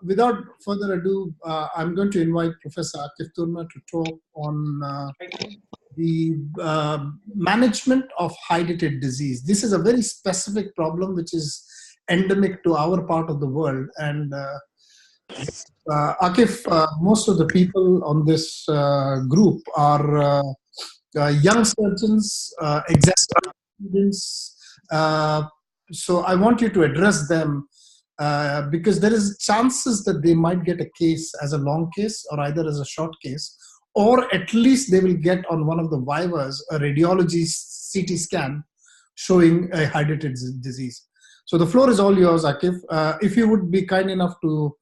Without further ado, I'm going to invite Professor Akif Turna to talk on the management of Hydatid disease. This is a very specific problem which is endemic to our part of the world. And Akif, most of the people on this group are young surgeons, executive students. So I want you to address them because there is chances that they might get a case as a long case or either as a short case, or at least they will get on one of the vivas a radiology CT scan showing a Hydatid disease. So the floor is all yours, Akif. If you would be kind enough to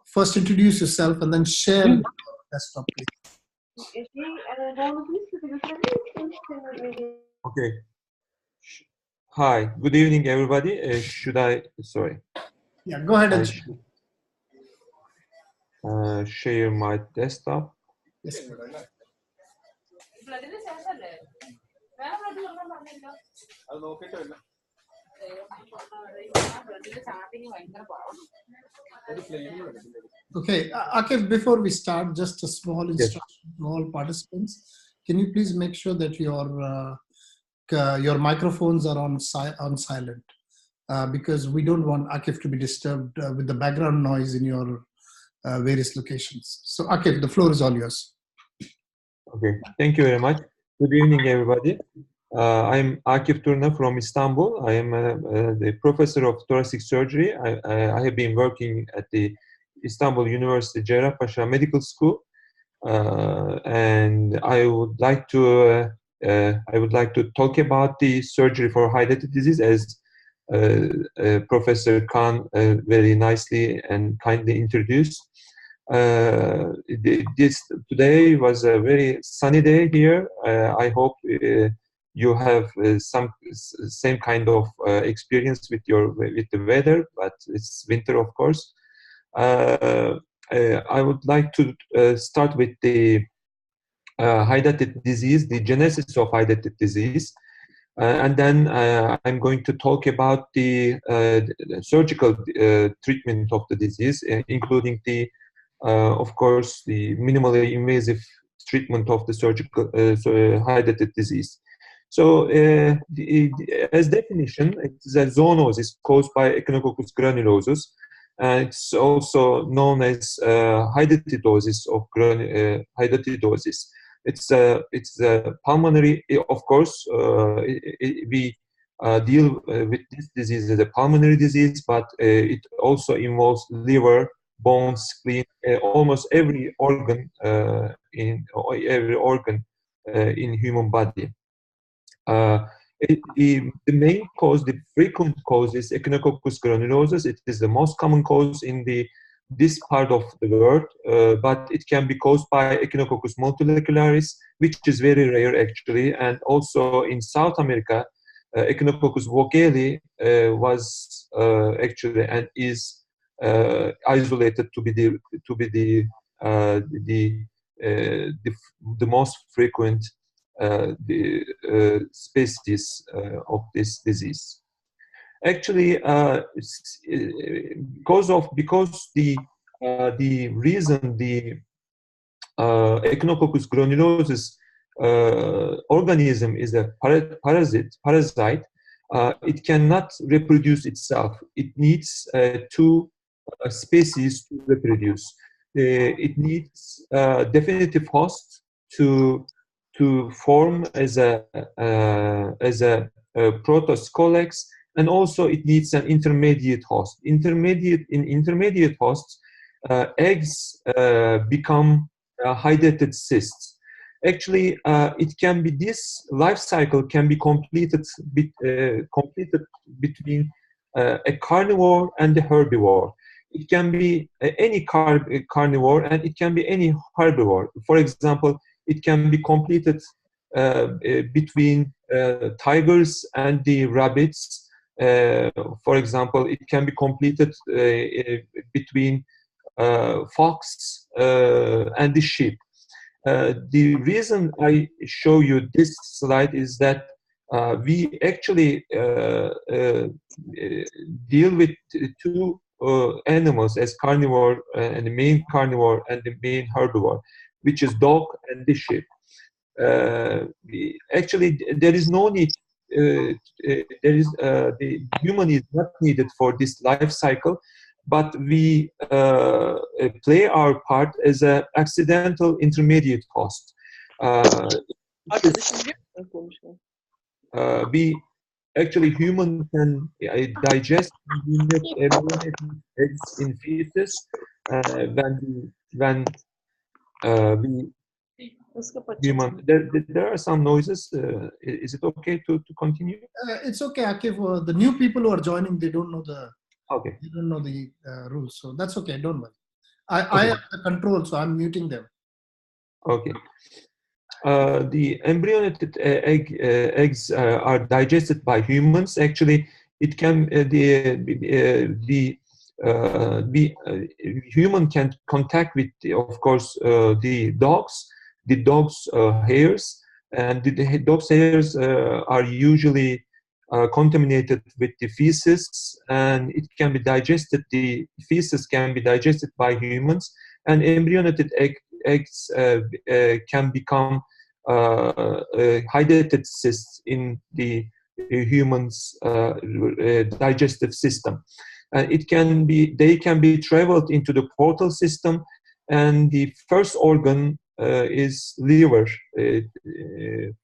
first introduce yourself and then share the desktop, please. Okay. Hi, good evening, everybody. Sorry. Yeah, go ahead and share my desktop. Yes. Okay, Akif, before we start, just a small instruction to all participants. Can you please make sure that your microphones are on silent because we don't want Akif to be disturbed with the background noise in your various locations. So Akif, the floor is all yours. Okay, thank you very much. Good evening, everybody. I'm Akif Turna from Istanbul. I am the professor of thoracic surgery. I have been working at the Istanbul University Cerrahpaşa Medical School, and I would like to talk about the surgery for Hydatid disease, as Professor Khan very nicely and kindly introduced. Today was a very sunny day here. I hope you have same kind of experience with the weather, but it's winter, of course. I would like to start with the Hydatid disease, the genesis of Hydatid disease, and then I'm going to talk about the surgical treatment of the disease, including the, of course, the minimally invasive treatment of the surgical Hydatid disease. So, as definition, it's a zoonosis caused by Echinococcus granulosus. It's also known as hydatidosis of hydatidosis. It's a pulmonary, of course. We deal with this disease as a pulmonary disease, but it also involves liver, bones, spleen, almost every organ in human body. The main cause, the frequent cause, is Echinococcus granulosus. It is the most common cause in this part of the world, but it can be caused by Echinococcus multilecularis, which is very rare actually, and also in South America, Echinococcus vogelii was actually and is isolated to be the most frequent species of this disease. Actually, because the reason the Echinococcus granulosus organism is a parasite, it cannot reproduce itself. It needs two species to reproduce. It needs a definitive host to form as a protoscolex, and also it needs an intermediate host. In intermediate hosts, eggs become hydatid cysts. Actually, this life cycle can be completed between a carnivore and a herbivore. It can be any carnivore and it can be any herbivore. For example, it can be completed between tigers and the rabbits. For example, it can be completed between fox and the sheep. The reason I show you this slide is that we actually deal with two animals as carnivore and the main carnivore and the main herbivore, which is dog and the sheep. Actually, there is no need. The human is not needed for this life cycle, but we play our part as an accidental intermediate host. We actually human can digest embryonic eggs in fetus when we human. There are some noises. Is it okay to continue? It's okay, Akif. The new people who are joining, they don't know the rules, so that's okay. Don't worry. I have the control, so I'm muting them. Okay. The embryonic eggs are digested by humans. Actually, it can human can contact with, of course, the dog's hairs, and the dog's hairs are usually contaminated with the feces, and it can be digested. The feces can be digested by humans, and embryonic eggs can become hydatid cysts in the human's digestive system. They can be traveled into the portal system, and the first organ is liver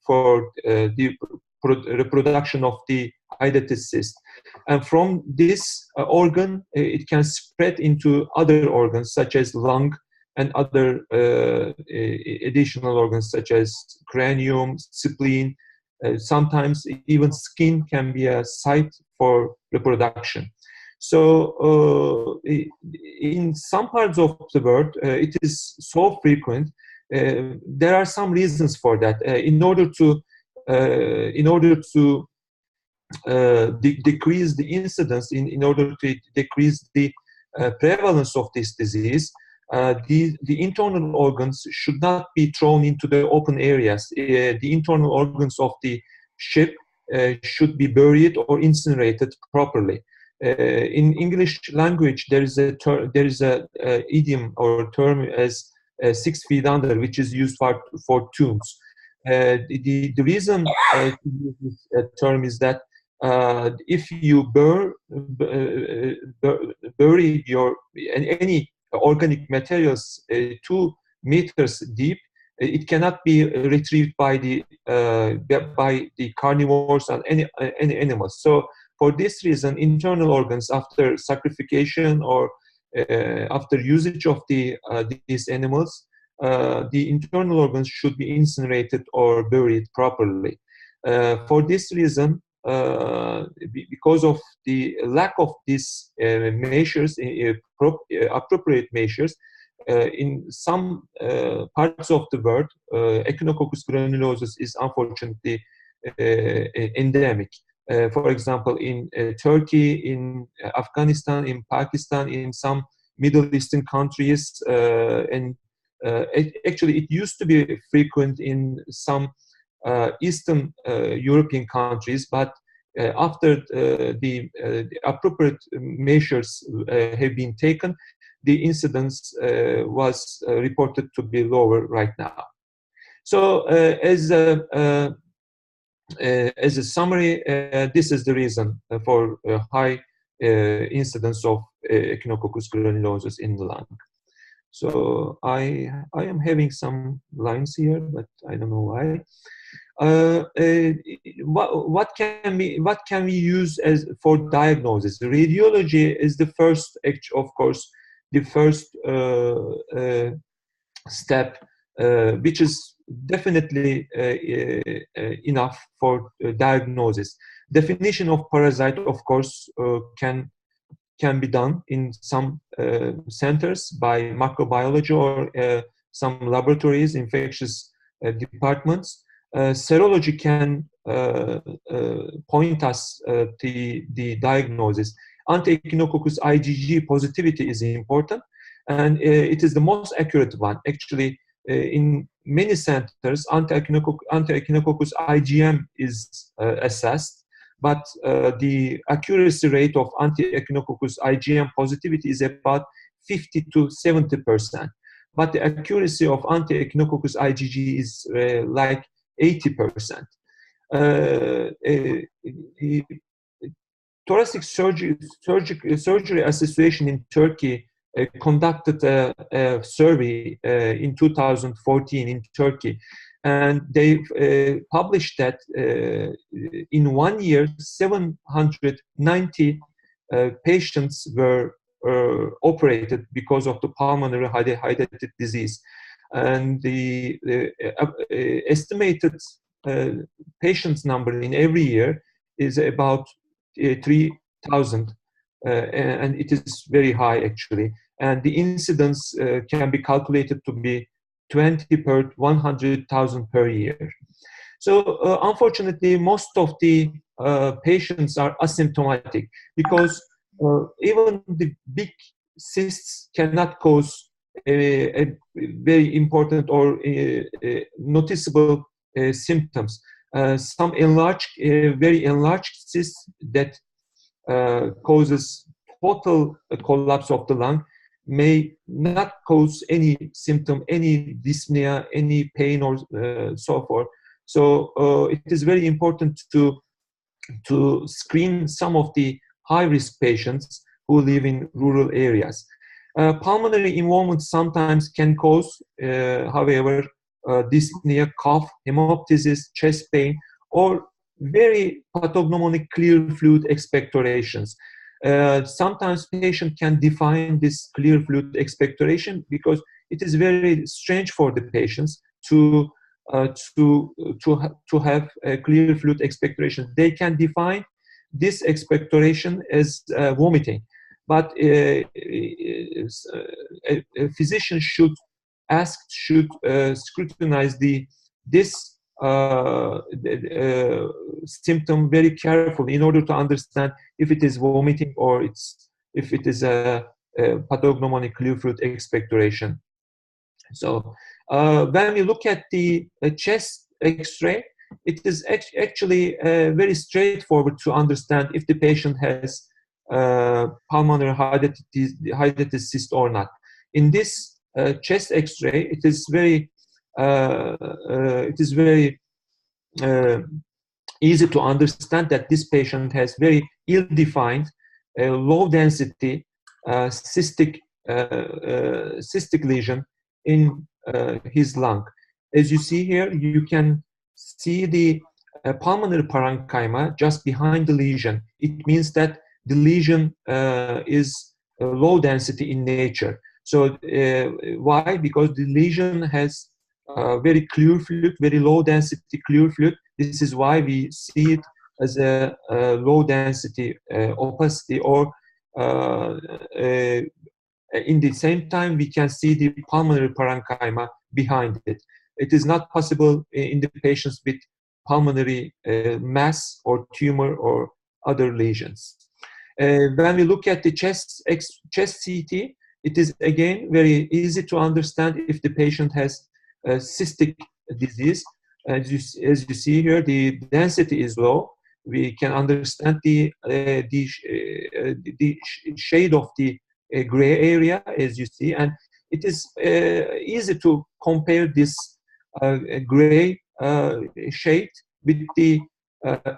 for the reproduction of the hydatid cyst. And from this organ, it can spread into other organs such as lung and other additional organs such as cranium, spleen. Sometimes even skin can be a site for reproduction. So in some parts of the world, it is so frequent. There are some reasons for that. In order to decrease the incidence, in order to decrease the prevalence of this disease, the internal organs should not be thrown into the open areas. The internal organs of the sheep should be buried or incinerated properly. In English language, there is a idiom or term as 6 feet under, which is used for tombs. The reason to use this term is that if you bury any organic materials 2 meters deep, it cannot be retrieved by the carnivores and any animals. So for this reason, internal organs after sacrification or after usage of these animals, the internal organs should be incinerated or buried properly. For this reason, because of the lack of these measures, appropriate measures, in some parts of the world, Echinococcus granulosus is unfortunately endemic. For example, in Turkey, in Afghanistan, in Pakistan, in some Middle Eastern countries, and actually it used to be frequent in some Eastern European countries, but after the appropriate measures have been taken, the incidence was reported to be lower right now. So as a summary, this is the reason for high incidence of Echinococcus granulosus in the lung. So I am having some lines here, but I don't know why. What can we use as for diagnosis? Radiology is the first, of course, the first step, which is definitely enough for diagnosis. Definition of parasite, of course, can be done in some centers by microbiology or some laboratories, infectious departments. Serology can point us to the diagnosis. Anti-Echinococcus IgG positivity is important, and it is the most accurate one. Actually, in many centers, anti-Echinococcus IgM is assessed, but the accuracy rate of anti-Echinococcus IgM positivity is about 50 to 70%. But the accuracy of anti-Echinococcus IgG is like 80%. Thoracic Surgery Association in Turkey conducted a survey in 2014 in Turkey, and they published that in 1 year 790 patients were operated because of the pulmonary hydatid disease, and the estimated patients number in every year is about 3,000, and it is very high actually. And the incidence can be calculated to be 20 per 100,000 per year. So unfortunately, most of the patients are asymptomatic because even the big cysts cannot cause a very important or noticeable symptoms. Some very enlarged cysts that causes total collapse of the lung may not cause any symptom, any dyspnea, any pain, or so forth. So it is very important to screen some of the high-risk patients who live in rural areas. Pulmonary involvement sometimes can cause, however, dyspnea, cough, hemoptysis, chest pain, or very pathognomonic clear fluid expectorations. Sometimes patient can define this clear fluid expectoration because it is very strange for the patients to have a clear fluid expectoration. They can define this expectoration as vomiting, but a physician should scrutinize this symptom very carefully in order to understand if it is vomiting or if it is a pathognomonic clear fluid expectoration. So when we look at the chest X-ray, it is actually very straightforward to understand if the patient has pulmonary hydatid cyst or not. In this chest X-ray, it is very easy to understand that this patient has very ill-defined, low-density cystic lesion in his lung. As you see here, you can see the pulmonary parenchyma just behind the lesion. It means that the lesion is low density in nature. So why? Because the lesion has very clear fluid, very low density clear fluid. This is why we see it as a low density opacity, or in the same time we can see the pulmonary parenchyma behind it. It is not possible in the patients with pulmonary mass or tumor or other lesions. When we look at the chest CT, it is again very easy to understand if the patient has cystic disease. As you see here, the density is low. We can understand the shade of the gray area, as you see, and it is easy to compare this gray shade with the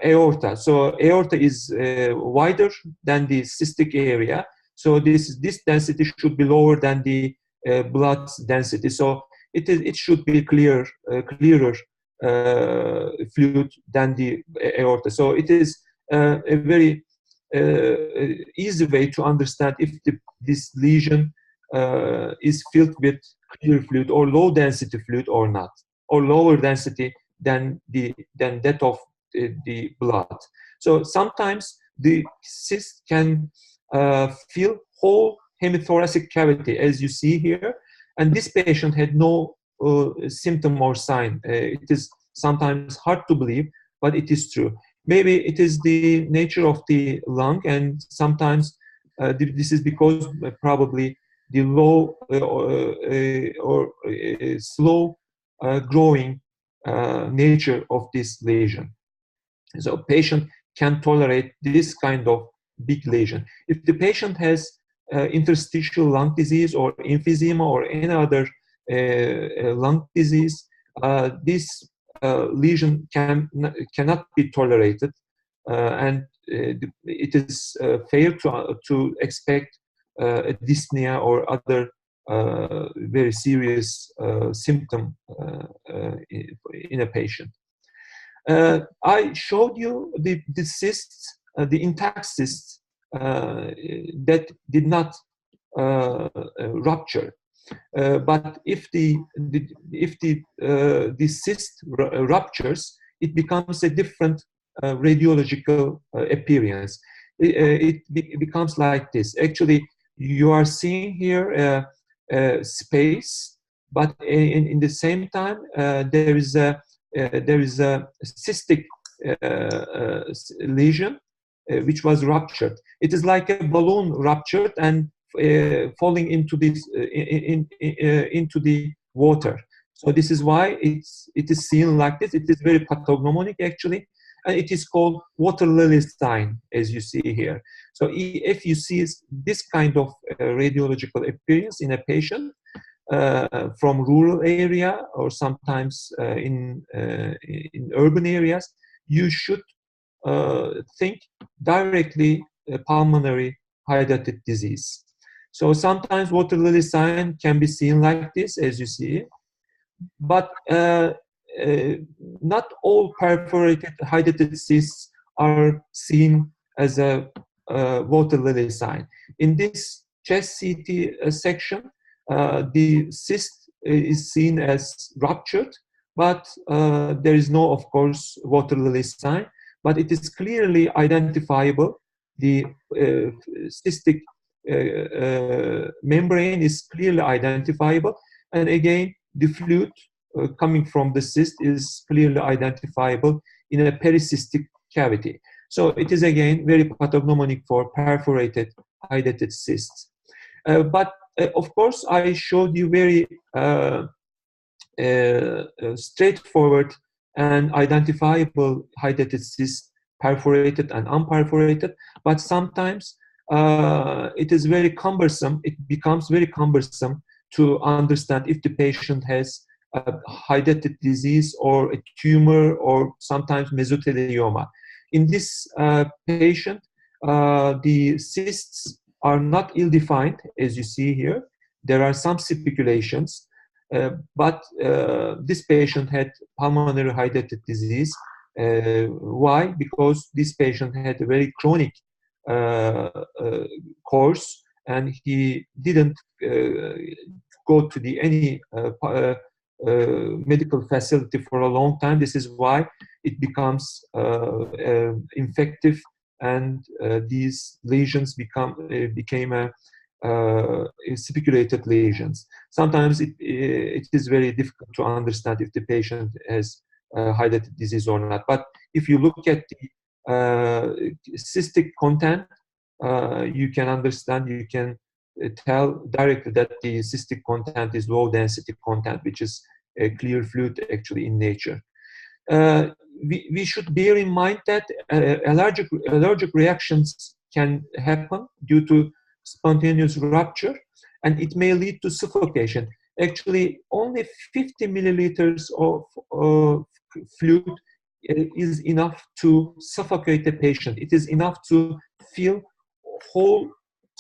aorta. So aorta is wider than the cystic area. So this density should be lower than the blood density. So it should be clearer fluid than the aorta. So it is a very easy way to understand if this lesion is filled with clear fluid or low density fluid or not, or lower density than that of the blood. So sometimes the cyst can fill whole hemithoracic cavity, as you see here, and this patient had no symptom or sign. It is sometimes hard to believe, but it is true. Maybe it is the nature of the lung, and sometimes this is because probably the low or slow growing nature of this lesion. So patient can tolerate this kind of big lesion. If the patient has interstitial lung disease or emphysema or any other lung disease, this lesion cannot be tolerated, and it is fair to expect a dyspnea or other very serious symptom in a patient. I showed you the cysts, the intact cysts that did not rupture. But if the cyst ruptures, it becomes a different radiological appearance. It becomes like this. Actually, you are seeing here space, but in the same time there is a cystic lesion which was ruptured. It is like a balloon ruptured and falling into this into the water. So this is why it is seen like this. It is very pathognomonic actually, and it is called water-lilly sign, as you see here. So if you see this kind of radiological appearance in a patient from rural area or sometimes in urban areas, you should think directly pulmonary hydatid disease. So sometimes water-lilly sign can be seen like this, as you see, but not all perforated hydatid cysts are seen as a water-lily sign. In this chest CT section, the cyst is seen as ruptured, but there is no, of course, water-lily sign, but it is clearly identifiable. The cystic membrane is clearly identifiable, and again, the fluid coming from the cyst is clearly identifiable in a pericystic cavity. So it is again very pathognomonic for perforated hydatid cysts. But of course, I showed you very straightforward and identifiable hydatid cysts, perforated and unperforated, but sometimes it is very cumbersome. It becomes very cumbersome to understand if the patient has hydatid disease or a tumor or sometimes mesothelioma. In this patient, the cysts are not ill-defined, as you see here. There are some speculations, but this patient had pulmonary hydatid disease. Why? Because this patient had a very chronic course, and he didn't go to any medical facility for a long time. This is why it becomes infective, and these lesions became speculated lesions. Sometimes it is very difficult to understand if the patient has hydatid disease or not. But if you look at the cystic content, you can understand, you can tell directly that the cystic content is low density content, which is a clear fluid actually in nature. We should bear in mind that allergic reactions can happen due to spontaneous rupture, and it may lead to suffocation. Actually, only 50 milliliters of fluid is enough to suffocate a patient. It is enough to fill whole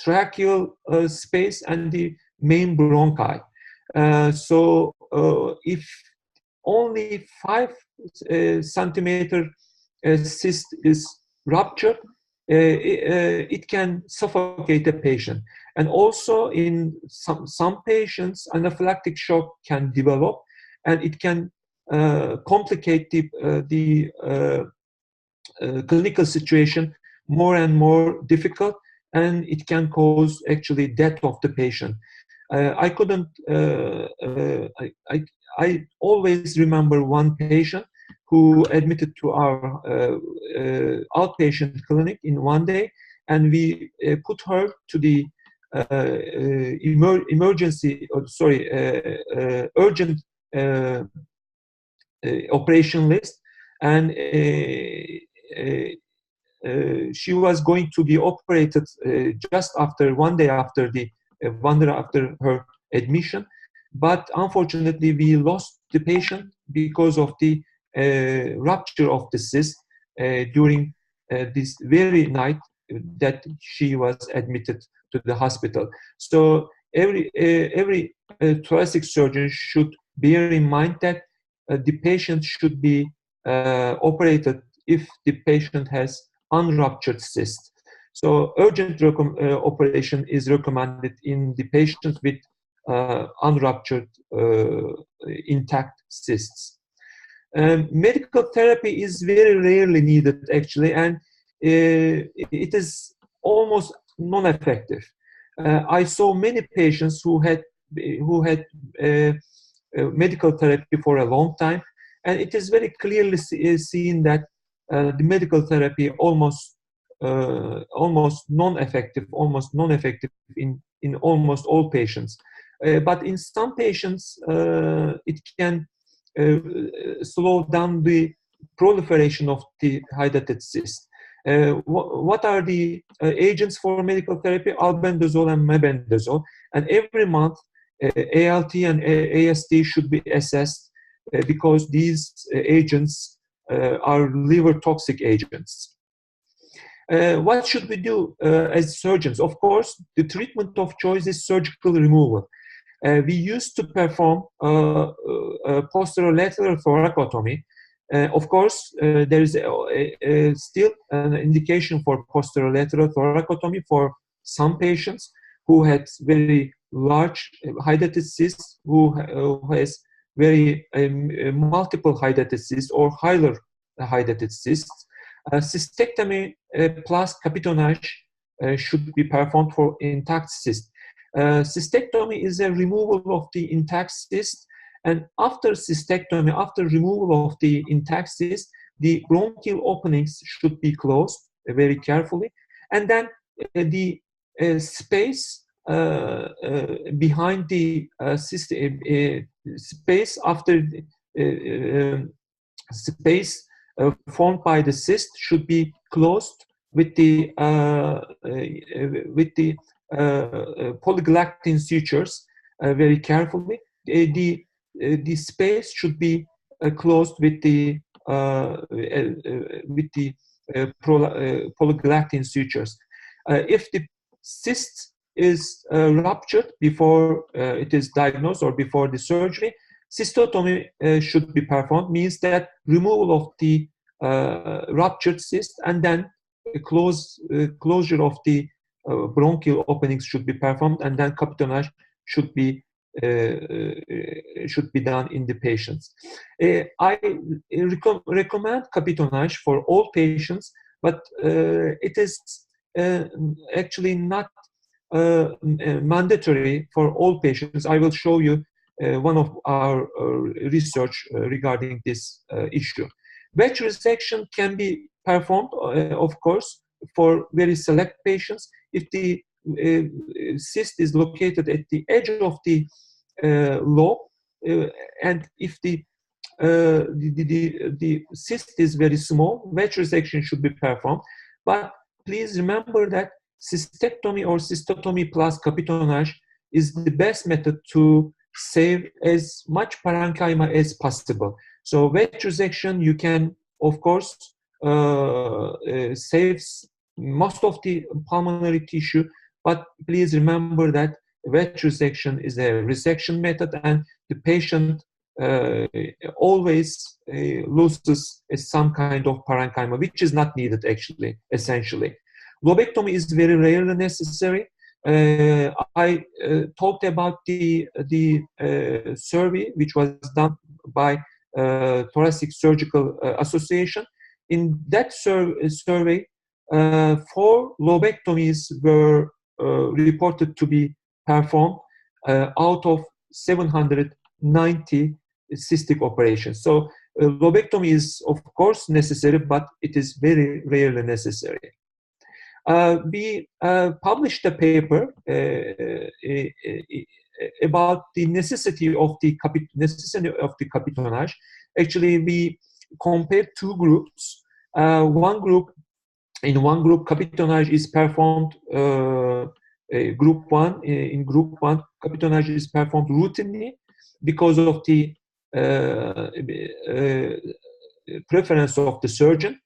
tracheal space and the main bronchi. So if only 5 centimeter cyst is ruptured, it can suffocate a patient. And also in some patients, anaphylactic shock can develop, and it can complicate the clinical situation more and more difficult, and it can cause actually death of the patient. I always remember one patient who admitted to our outpatient clinic in one day, and we put her to the urgent operation list, and she was going to be operated just after 1 day after the 1 day after her admission, but unfortunately we lost the patient because of the rupture of the cyst during this very night that she was admitted to the hospital. So every thoracic surgeon should bear in mind that the patient should be operated if the patient has unruptured cyst. So urgent operation is recommended in the patients with unruptured intact cysts. Medical therapy is very rarely needed actually, and it is almost non-effective. I saw many patients who had medical therapy for a long time, and it is very clearly seen that the medical therapy almost non-effective in almost all patients. But in some patients, it can slow down the proliferation of the hydatid cyst. What are the agents for medical therapy? Albendazole and mebendazole. And every month, ALT and AST should be assessed because these agents are liver toxic agents. What should we do as surgeons? Of course, the treatment of choice is surgical removal. We used to perform posterolateral thoracotomy. Of course, there is still an indication for posterolateral thoracotomy for some patients who had very large hydatid cysts, who has very multiple hydatid cysts or higher hydatid cysts. Cystectomy plus capitonage should be performed for intact cyst. Cystectomy is a removal of the intact cyst, and after cystectomy, after removal of the intact cyst, the bronchial openings should be closed very carefully, and then the space behind the cyst, space after space formed by the cyst should be closed with the polygalactin sutures very carefully. The space should be closed with the polygalactin sutures. If the cyst is ruptured before it is diagnosed or before the surgery, cystotomy should be performed. Means that removal of the ruptured cyst and then closure of the bronchial openings should be performed, and then capitonage should be done in the patients. I recommend capitonage for all patients, but it is actually not mandatory for all patients. I will show you one of our research regarding this issue. Wedge resection can be performed, of course, for very select patients. If the cyst is located at the edge of the lobe, and if the cyst is very small, wedge resection should be performed. But please remember that cystectomy or cystotomy plus capitonage is the best method to save as much parenchyma as possible. So wedge resection, you can, of course, save most of the pulmonary tissue, but please remember that wedge resection is a resection method, and the patient always loses some kind of parenchyma, which is not needed actually, essentially. Lobectomy is very rarely necessary. I talked about the survey which was done by Thoracic Surgical Association. In that survey, 4 lobectomies were reported to be performed out of 790 cystic operations. So lobectomy is of course necessary, but it is very rarely necessary. We published a paper about the necessity of the capitonage. Actually, we compared 2 groups. One group in one group, capitonage is performed. Group one in group one, capitonage is performed routinely because of the preference of the surgeon.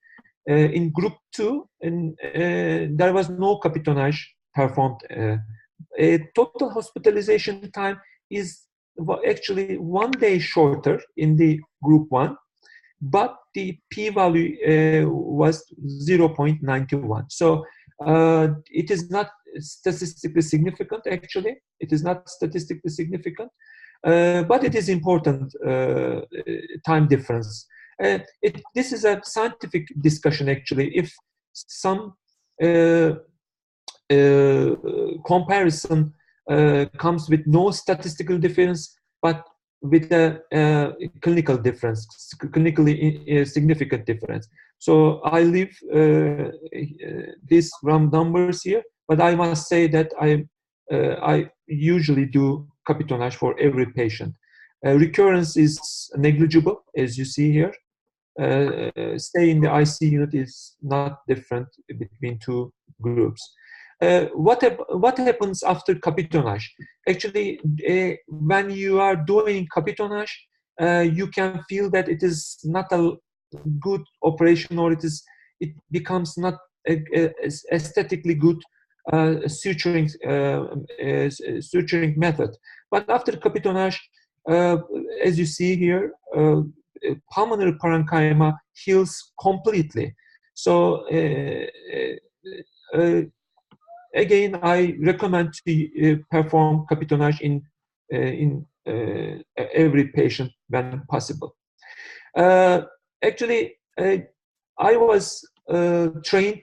In group two, there was no capitonage performed. Total hospitalization time is actually 1 day shorter in the group one, but the p-value was 0.91. So it is not statistically significant, actually. It is not statistically significant, but it is important time difference. This is a scientific discussion, actually. If some comparison comes with no statistical difference, but with a clinical difference, clinically significant difference. So I leave these round numbers here, but I must say that I usually do capitonage for every patient. Recurrence is negligible, as you see here. Stay in the IC unit is not different between two groups. What happens after capitonage? Actually, when you are doing capitonage, you can feel that it is not a good operation, or it becomes not aesthetically good suturing method. But after capitonage, as you see here, pulmonary parenchyma heals completely. So again, I recommend to perform capitonage in every patient when possible. Actually, I was trained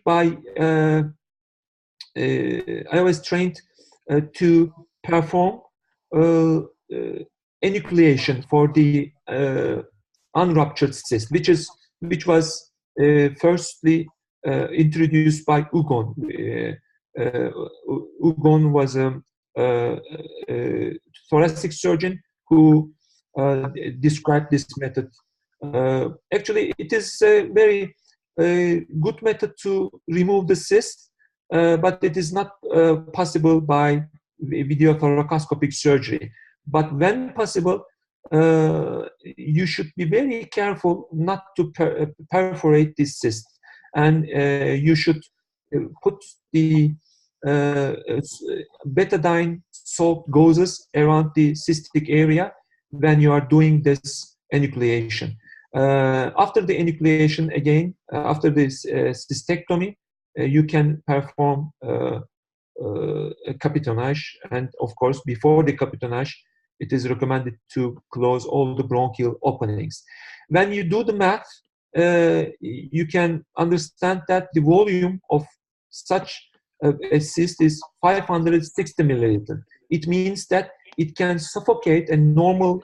to perform enucleation for the unruptured cyst, which was firstly introduced by Ugon. Ugon was a thoracic surgeon who described this method. Actually, it is a very good method to remove the cyst, but it is not possible by video thoracoscopic surgery. But when possible, you should be very careful not to perforate this cyst, and you should put the betadine salt gauzes around the cystic area when you are doing this enucleation. After the enucleation, again, after this cystectomy, you can perform capitonage, and of course, before the capitonage, it is recommended to close all the bronchial openings. When you do the math, you can understand that the volume of such a cyst is 560 milliliters. It means that it can suffocate a normal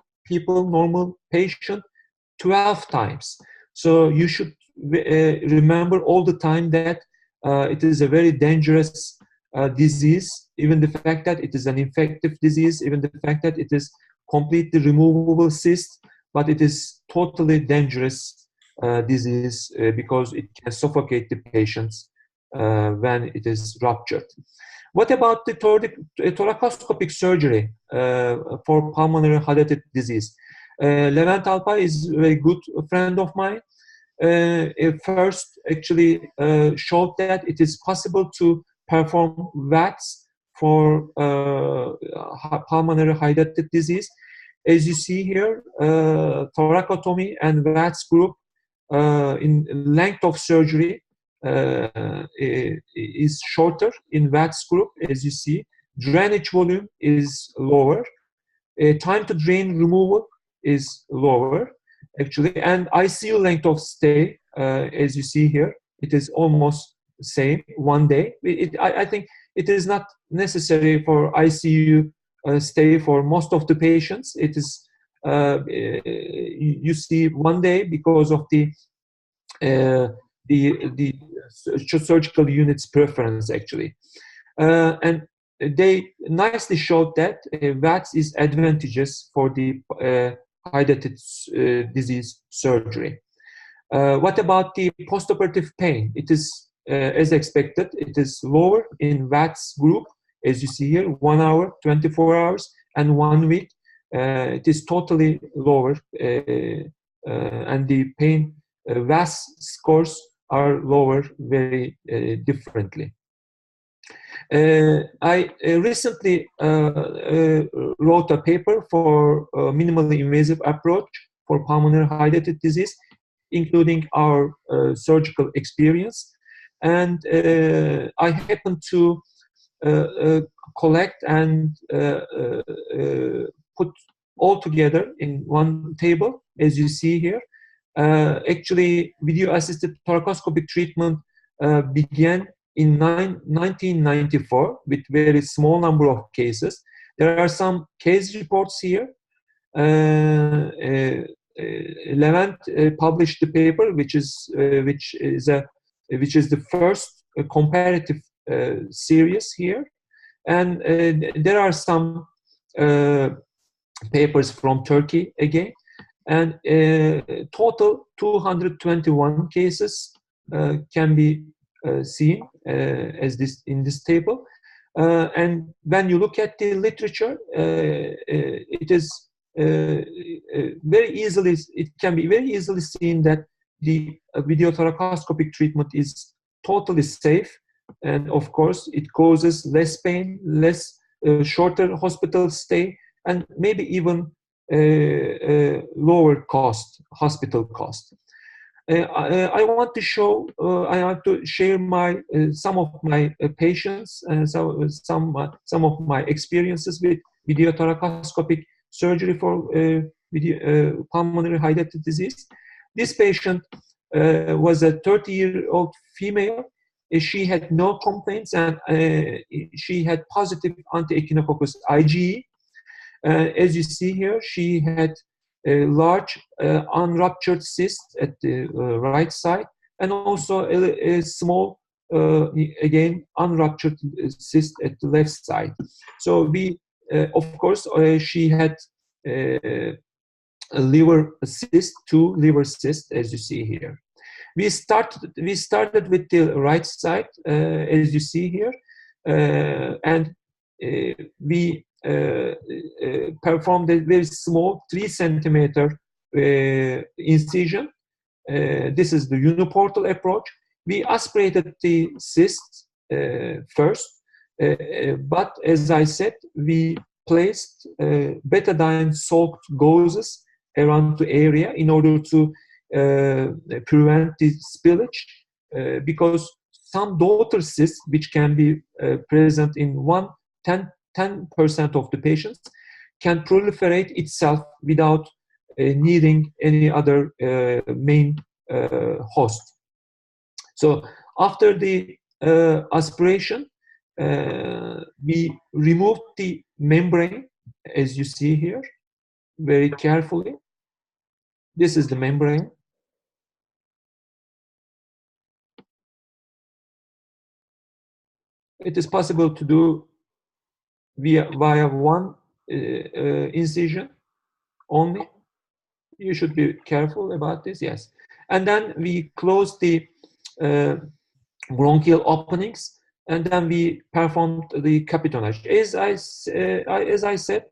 patient 12 times. So you should remember all the time that it is a very dangerous disease, even the fact that it is an infective disease, even the fact that it is completely removable cyst, but it is totally dangerous disease because it can suffocate the patients when it is ruptured. What about the thoracoscopic surgery for pulmonary Hydatid disease? Levent Alpay is a very good friend of mine. First, actually showed that it is possible to perform VATS for pulmonary Hydatid disease. As you see here, thoracotomy and VATS group in length of surgery is shorter in VATS group, as you see. Drainage volume is lower. Time to drain removal is lower, actually. And ICU length of stay, as you see here, it is almost the same, 1 day. I think it is not necessary for ICU stay for most of the patients. It is, you see 1 day because of the surgical unit's preference, actually. And they nicely showed that VATS is advantageous for the Hydatid disease surgery. What about the postoperative pain? It is as expected, it is lower in VATS group, as you see here, 1 hour, 24 hours, and 1 week. It is totally lower, and the pain VAS scores are lower very differently. I recently wrote a paper for a minimally invasive approach for pulmonary hydatid disease, including our surgical experience. And I happen to collect and put all together in one table, as you see here. Actually, video-assisted thoracoscopic treatment began in 1994 with very small number of cases. There are some case reports here. Levent published the paper, which is the first comparative series here, and there are some papers from Turkey again, and total 221 cases can be seen as this in this table. And when you look at the literature, it is it can be very easily seen that the video thoracoscopic treatment is totally safe, and of course it causes less pain, less shorter hospital stay, and maybe even lower cost, hospital cost. I want to show, I want to share my some of my patients and some of my experiences with video thoracoscopic surgery for pulmonary hydatid disease. This patient was a 30-year-old female. She had no complaints, and she had positive anti-echinococcus IgE. As you see here, she had a large unruptured cyst at the right side, and also a small, again, unruptured cyst at the left side. So we, of course, she had a liver cyst, 2 liver cysts, as you see here. We started with the right side, as you see here, and we performed a very small 3 centimeter incision. This is the uniportal approach. We aspirated the cysts first, but as I said, we placed betadine soaked gauzes around the area in order to prevent the spillage, because some daughter cysts, which can be present in 10% of the patients, can proliferate itself without needing any other main host. So after the aspiration, we removed the membrane, as you see here, very carefully. This is the membrane. It is possible to do via one incision only. You should be careful about this, yes. And then we close the bronchial openings, and then we performed the capitonnage. As I said,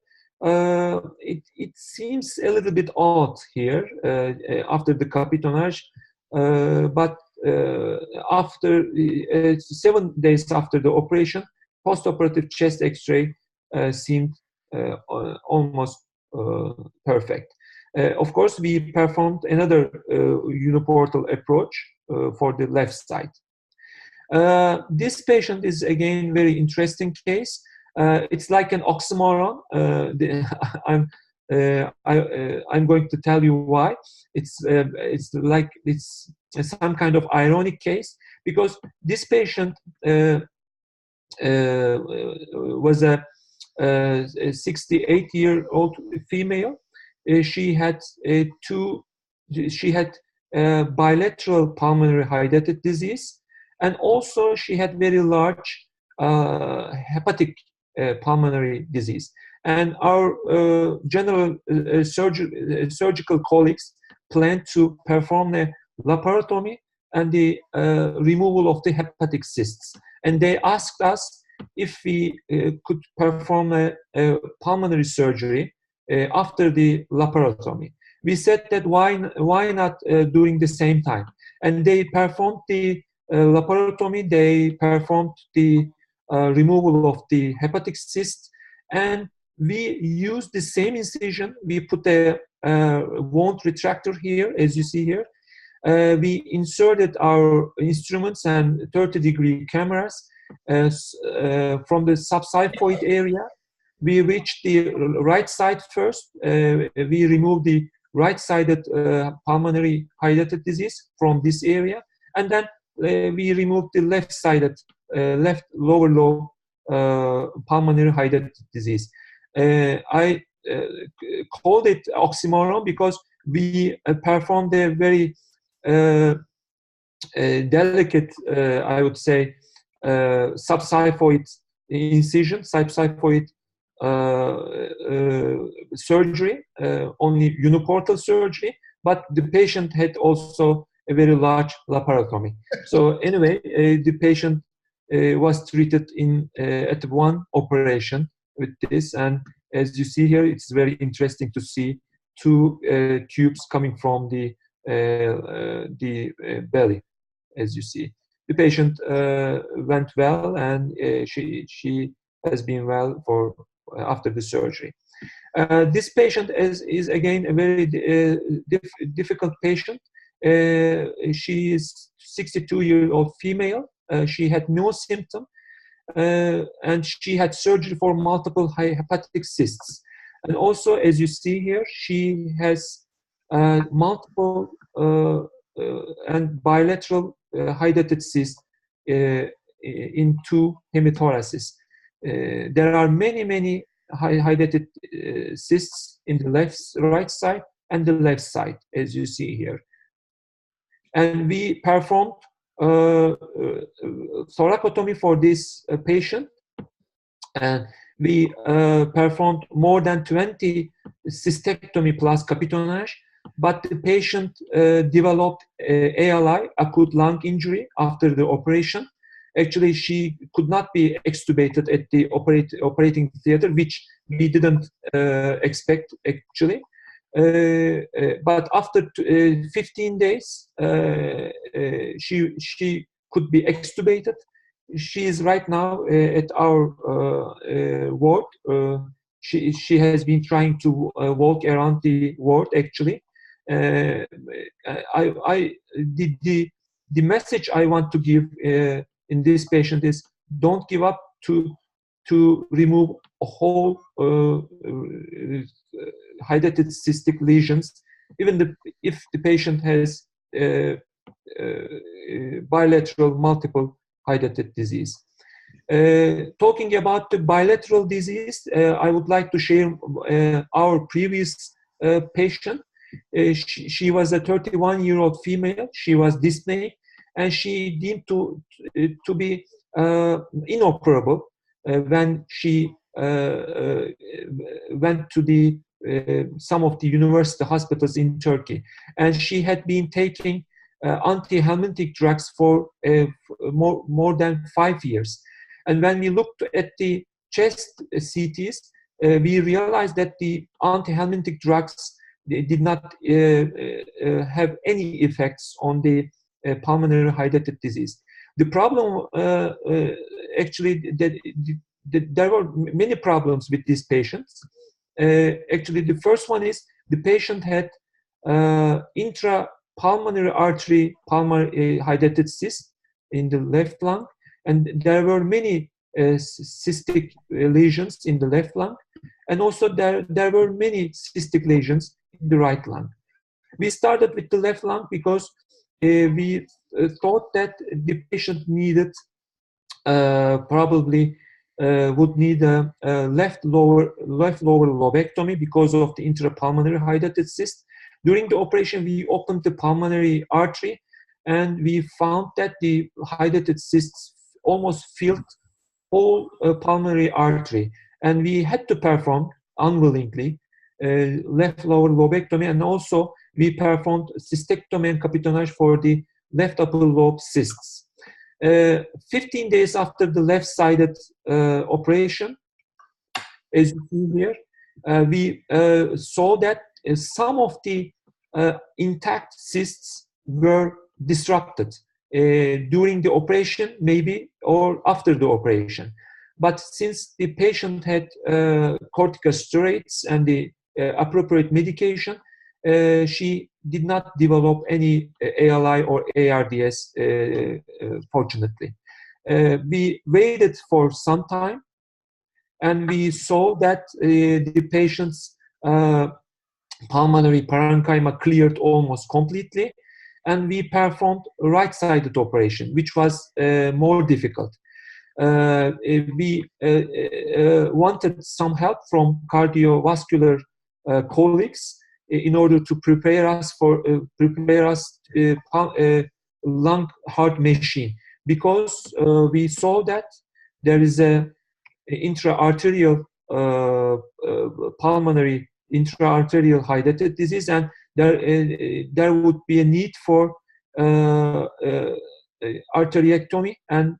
it seems a little bit odd here after the capitonnage, but after 7 days after the operation, post-operative chest X-ray seemed almost perfect. Of course, we performed another uniportal approach for the left side. This patient is again very interesting case. It's like an oxymoron. I'm going to tell you why. It's some kind of ironic case, because this patient was a 68-year-old female. She had bilateral pulmonary hydatid disease, and also she had very large hepatic pulmonary disease. And our general surgical colleagues planned to perform a laparotomy and the removal of the hepatic cysts. And they asked us if we could perform a pulmonary surgery after the laparotomy. We said that why not during the same time? And they performed the laparotomy, they performed the removal of the hepatic cyst, and we used the same incision. We put a wound retractor here, as you see here. We inserted our instruments and 30-degree cameras from the subxiphoid area. We reached the right side first. We removed the right-sided pulmonary hydatid disease from this area, and then we removed the left-sided, left lower lobe pulmonary hydatid disease. I called it oxymoron because we performed a very delicate, I would say, subxiphoid incision, subxiphoid surgery, only uniportal surgery, but the patient had also a very large laparotomy. So anyway, the patient was treated at one operation with this, and as you see here, it's very interesting to see two tubes coming from the belly, as you see. The patient went well, and she has been well for after the surgery. This patient is again a very difficult patient. She is 62-year-old female. She had no symptom, and she had surgery for multiple hepatic cysts. And also, as you see here, she has multiple and bilateral hydatid cysts in two hemithoraces. There are many hydatid cysts in the right side and the left side, as you see here. And we performed thoracotomy for this patient, and we performed more than 20 cystectomy plus capitonage, but the patient developed ALI, acute lung injury, after the operation. Actually, she could not be extubated at the operating theater, which we didn't expect, actually. But after 15 days, she could be extubated. She is right now at our ward. She has been trying to walk around the ward, actually. The message I want to give in this patient is, don't give up to remove a whole hydatid cystic lesions, even if the patient has bilateral multiple hydatid disease. Talking about the bilateral disease, I would like to share our previous patient. She was a 31-year-old female. She was dyspneic, and she deemed to be inoperable when she went to some of the university hospitals in Turkey. And she had been taking anti-helminthic drugs for more than 5 years. And when we looked at the chest CTs, we realized that the anti-helminthic drugs did not have any effects on the pulmonary hydatid disease. The problem, actually, there were many problems with these patients. Actually, the first one is the patient had intrapulmonary artery pulmonary hydatid cyst in the left lung, and there were many cystic lesions in the left lung, and also there were many cystic lesions in the right lung. We started with the left lung because we thought that the patient needed probably would need a left lower lobectomy because of the intrapulmonary hydatid cyst. During the operation, we opened the pulmonary artery, and we found that the hydatid cysts almost filled whole pulmonary artery, and we had to perform unwillingly left lower lobectomy, and also we performed cystectomy and capitonage for the left upper lobe cysts. 15 days after the left-sided operation, as you see here, we saw that some of the intact cysts were disrupted during the operation, maybe, or after the operation. But since the patient had corticosteroids and the appropriate medication, she did not develop any ALI or ARDS, fortunately. We waited for some time, and we saw that the patient's pulmonary parenchyma cleared almost completely, and we performed a right-sided operation, which was more difficult. We wanted some help from cardiovascular colleagues in order to prepare us for lung heart machine, because we saw that there is a intra-arterial pulmonary intra-arterial hydatid disease, and there would be a need for arteriectomy and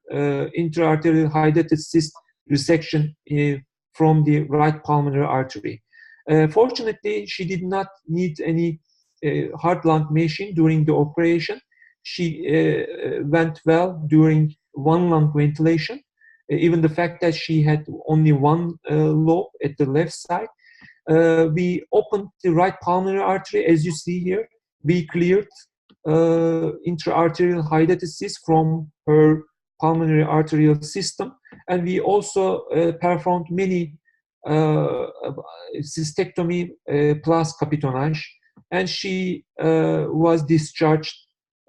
intra-arterial hydatid cyst resection from the right pulmonary artery. Fortunately, she did not need any heart-lung machine during the operation. She went well during one lung ventilation. Even the fact that she had only one lobe at the left side. We opened the right pulmonary artery, as you see here. We cleared intra-arterial hydatid cyst from her pulmonary arterial system, and we also performed many cystectomy plus capitonage, and she was discharged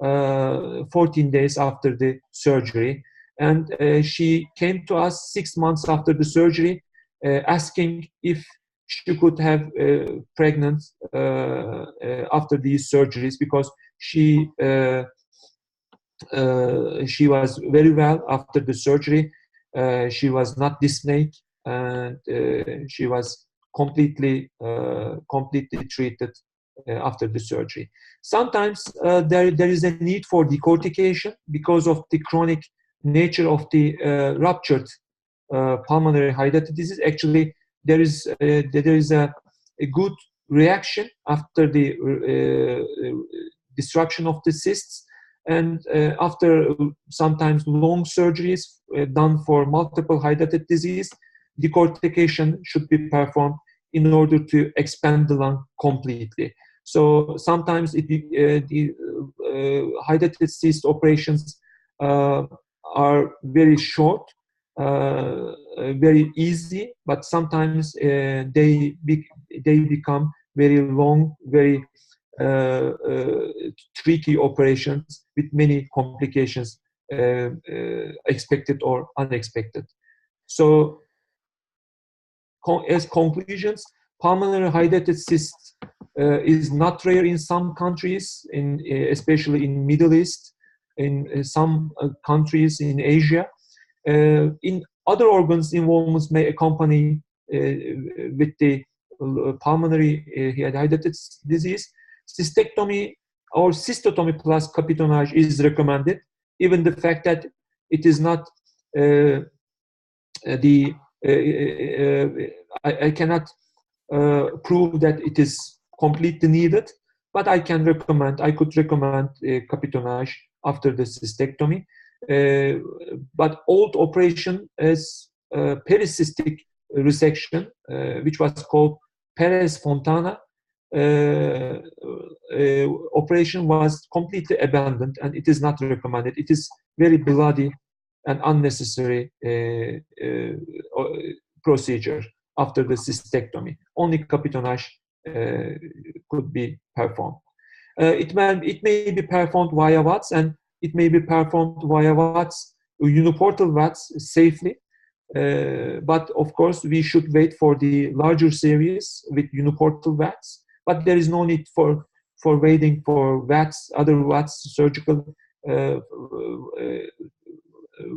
14 days after the surgery. And she came to us 6 months after the surgery, asking if she could have pregnant after these surgeries, because she was very well after the surgery. She was not dyspneic, and she was completely treated after the surgery. Sometimes there is a need for decortication because of the chronic nature of the ruptured pulmonary hydatid disease. Actually, there is a good reaction after the disruption of the cysts, and after sometimes long surgeries done for multiple hydatid disease, decortication should be performed in order to expand the lung completely. So sometimes the hydatid cyst operations are very short, very easy, but sometimes they become very long, very tricky operations with many complications, expected or unexpected. So, as conclusions, pulmonary hydatid cyst is not rare in some countries, especially in Middle East, in some countries in Asia. In other organs, involvements may accompany with the pulmonary hydatid disease. Cystectomy or cystotomy plus capitonage is recommended, even the fact that it is not I cannot prove that it is completely needed, but I could recommend capitonage after the cystectomy. But old operation is pericystic resection, which was called Perez-Fontana. Operation was completely abandoned, and it is not recommended. It is very bloody and unnecessary procedure after the cystectomy. Only capitonage could be performed. It may be performed via VATS, and it may be performed via VATS, uniportal VATS safely. But of course, we should wait for the larger series with uniportal VATS. But there is no need for waiting for VATS, other VATS surgical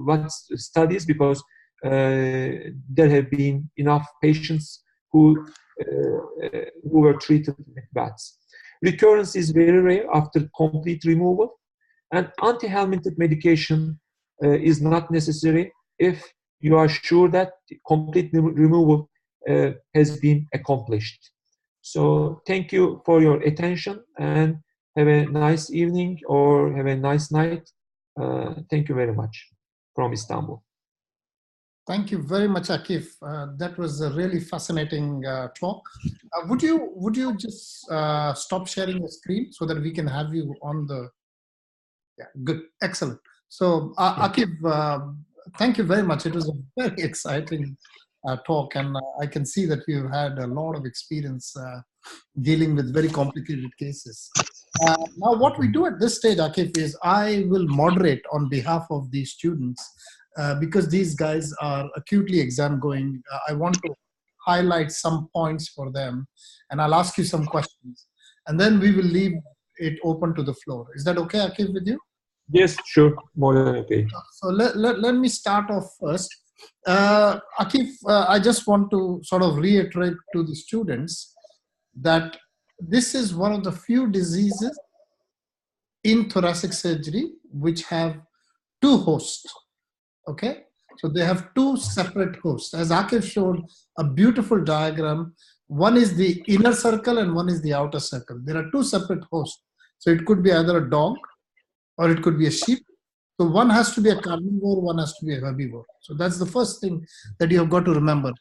VATS studies, because there have been enough patients who were treated with VATS. Recurrence is very rare after complete removal. And anti-helmintic medication is not necessary if you are sure that the complete removal has been accomplished. So thank you for your attention, and have a nice evening or have a nice night. Thank you very much from Istanbul. Thank you very much, Akif. That was a really fascinating talk. Would you just stop sharing the screen so that we can have you on the? Yeah, good, excellent. So, Akif, thank you very much. It was a very exciting talk, and I can see that you've had a lot of experience dealing with very complicated cases. Now, what we do at this stage, Akif, is I will moderate on behalf of the students because these guys are acutely exam going. I want to highlight some points for them, and I'll ask you some questions, and then we will leave it open to the floor. Is that okay, Akif, with you? Yes, sure, more than okay. So let me start off first. Akif, I just want to sort of reiterate to the students that this is one of the few diseases in thoracic surgery which have two hosts, okay? So they have two separate hosts. As Akif showed a beautiful diagram, one is the inner circle and one is the outer circle. There are two separate hosts. So it could be either a dog or it could be a sheep. So one has to be a carnivore, one has to be a herbivore. So that's the first thing that you have got to remember.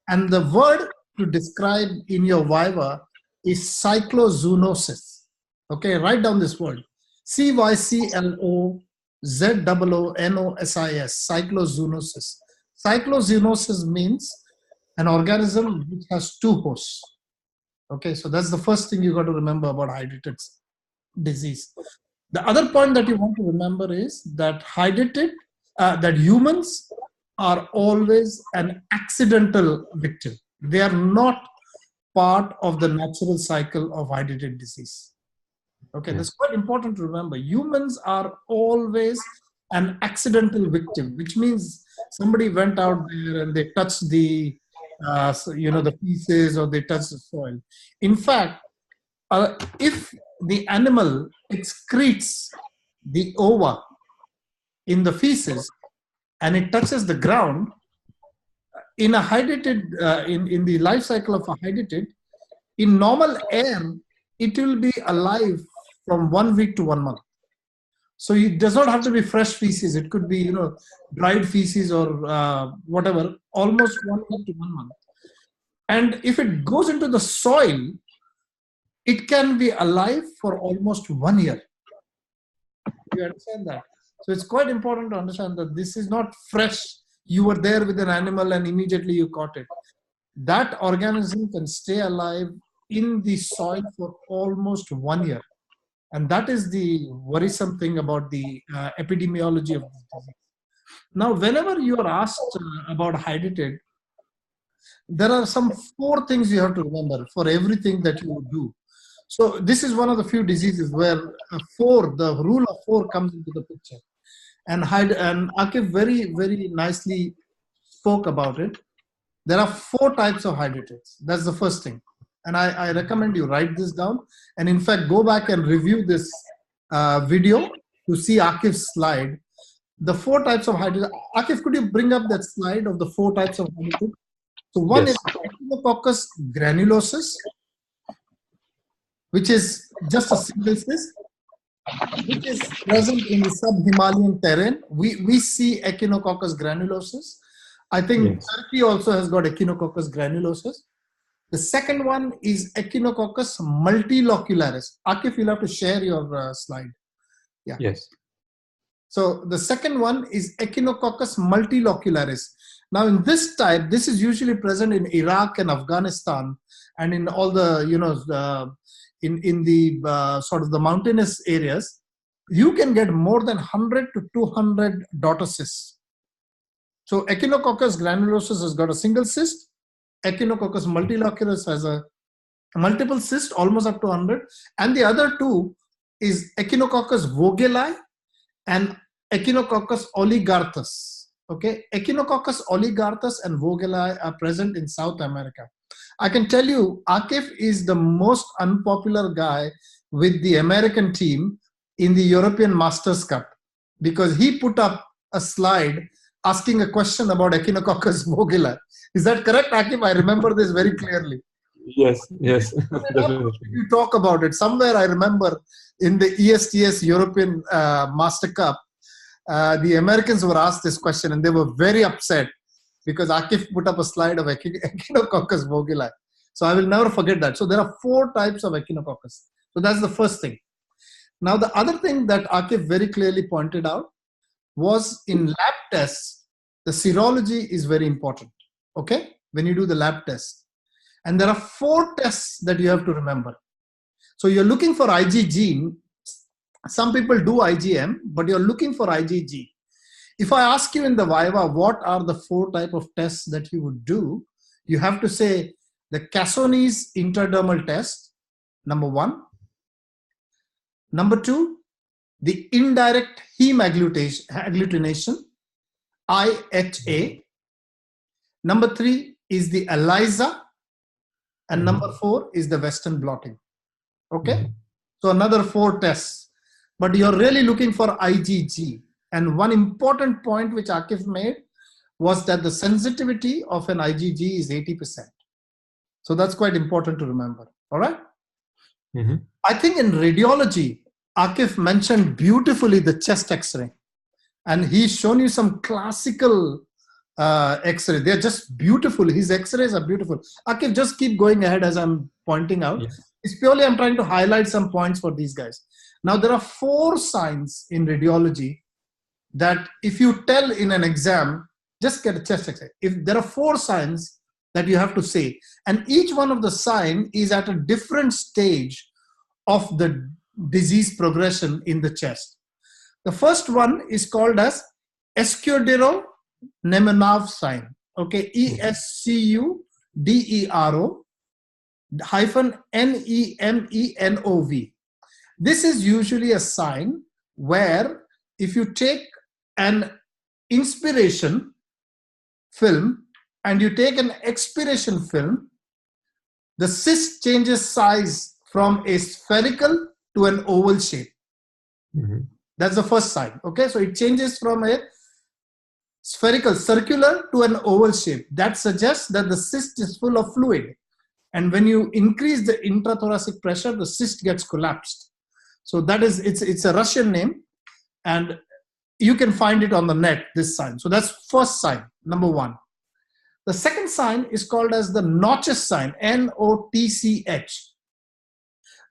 And the word to describe in your viva is cyclozoonosis. Okay, write down this word. CYCLOZOONOSIS, cyclozoonosis. Cyclozoonosis means an organism which has two hosts. Okay, so that's the first thing you got to remember about Hydatid disease. The other point that you want to remember is that that humans are always an accidental victim. They are not part of the natural cycle of Hydatid disease. Okay, that's quite important to remember. Humans are always an accidental victim, which means somebody went out there and they touched the, the pieces or they touched the soil. In fact, if the animal excretes the ova in the feces and it touches the ground, in a hydatid, in the life cycle of a hydatid, in normal air, it will be alive from 1 week to 1 month. So it does not have to be fresh feces. It could be, dried feces or whatever, almost 1 week to 1 month. And if it goes into the soil, it can be alive for almost 1 year. You understand that? So it's quite important to understand that this is not fresh. You were there with an animal and immediately you caught it. That organism can stay alive in the soil for almost 1 year. And that is the worrisome thing about the epidemiology of this disease. Now, whenever you are asked about Hydatid, there are some 4 things you have to remember for everything that you do. So this is one of the few diseases where the rule of 4 comes into the picture. And Akif very, very nicely spoke about it. There are 4 types of Hydatids. That's the first thing. And I recommend you write this down. And in fact, go back and review this video to see Akif's slide. The 4 types of Hydatid. Akif, could you bring up that slide of the 4 types of Hydatid? So one is Echinococcus granulosus, which is just a single cyst, which is present in the sub-Himalayan terrain. We see Echinococcus granulosus. I think Turkey also has got Echinococcus granulosus. The second one is Echinococcus multilocularis. Akif, you'll have to share your slide. Yeah. Yes. So the second one is Echinococcus multilocularis. Now in this type, this is usually present in Iraq and Afghanistan and in all the, in the sort of the mountainous areas. You can get more than 100 to 200 daughter cysts. So Echinococcus granulosus has got a single cyst. Echinococcus multilocularis has a multiple cyst, almost up to 100. And the other 2 is Echinococcus vogeli and Echinococcus oligarthus. Okay, Echinococcus oligarthus and vogeli are present in South America. I can tell you, Akif is the most unpopular guy with the American team in the European Masters Cup because he put up a slide asking a question about Echinococcus vogeli. Is that correct, Akif? I remember this very clearly. Yes, definitely. You talk about it. Somewhere I remember in the ESTS European Master Cup, the Americans were asked this question and they were very upset because Akif put up a slide of Echinococcus vogeli. So I will never forget that. So there are 4 types of Echinococcus. So that's the first thing. Now the other thing that Akif very clearly pointed out was in lab tests, the serology is very important. Okay? When you do the lab test. And there are 4 tests that you have to remember. So you're looking for Ig gene. Some people do IgM, but you're looking for IgG. If I ask you in the Viva, what are the 4 type of tests that you would do? You have to say the Cassoni's intradermal test, number 1. Number 2, the indirect heme agglutination, IHA. Number 3 is the ELISA. And number 4 is the Western blotting. Okay? So another 4 tests. But you're really looking for IgG. And one important point which Akif made was that the sensitivity of an IgG is 80%. So that's quite important to remember. All right? I think in radiology, Akif mentioned beautifully the chest X-ray. And he's shown you some classical X-ray. They're just beautiful. His X-rays are beautiful. Akif, just keep going ahead as I'm pointing out. Yes. It's purely I'm trying to highlight some points for these guys. Now, there are 4 signs in radiology that if you tell in an exam, just get a chest X-ray. If there are 4 signs that you have to say, and each one of the sign is at a different stage of the disease progression in the chest. The first one is called as Escudero-Nemenov sign. Okay, ESCUDERO-NEMENOV. This is usually a sign where if you take an inspiration film and you take an expiration film, the cyst changes size from a spherical to an oval shape. That's the first sign. Okay, so it changes from a spherical, circular to an oval shape. That suggests that the cyst is full of fluid. And when you increase the intrathoracic pressure, the cyst gets collapsed. So that is, it's a Russian name. And you can find it on the net, this sign. So that's first sign, number 1. The second sign is called as the Notches sign, N-O-T-C-H.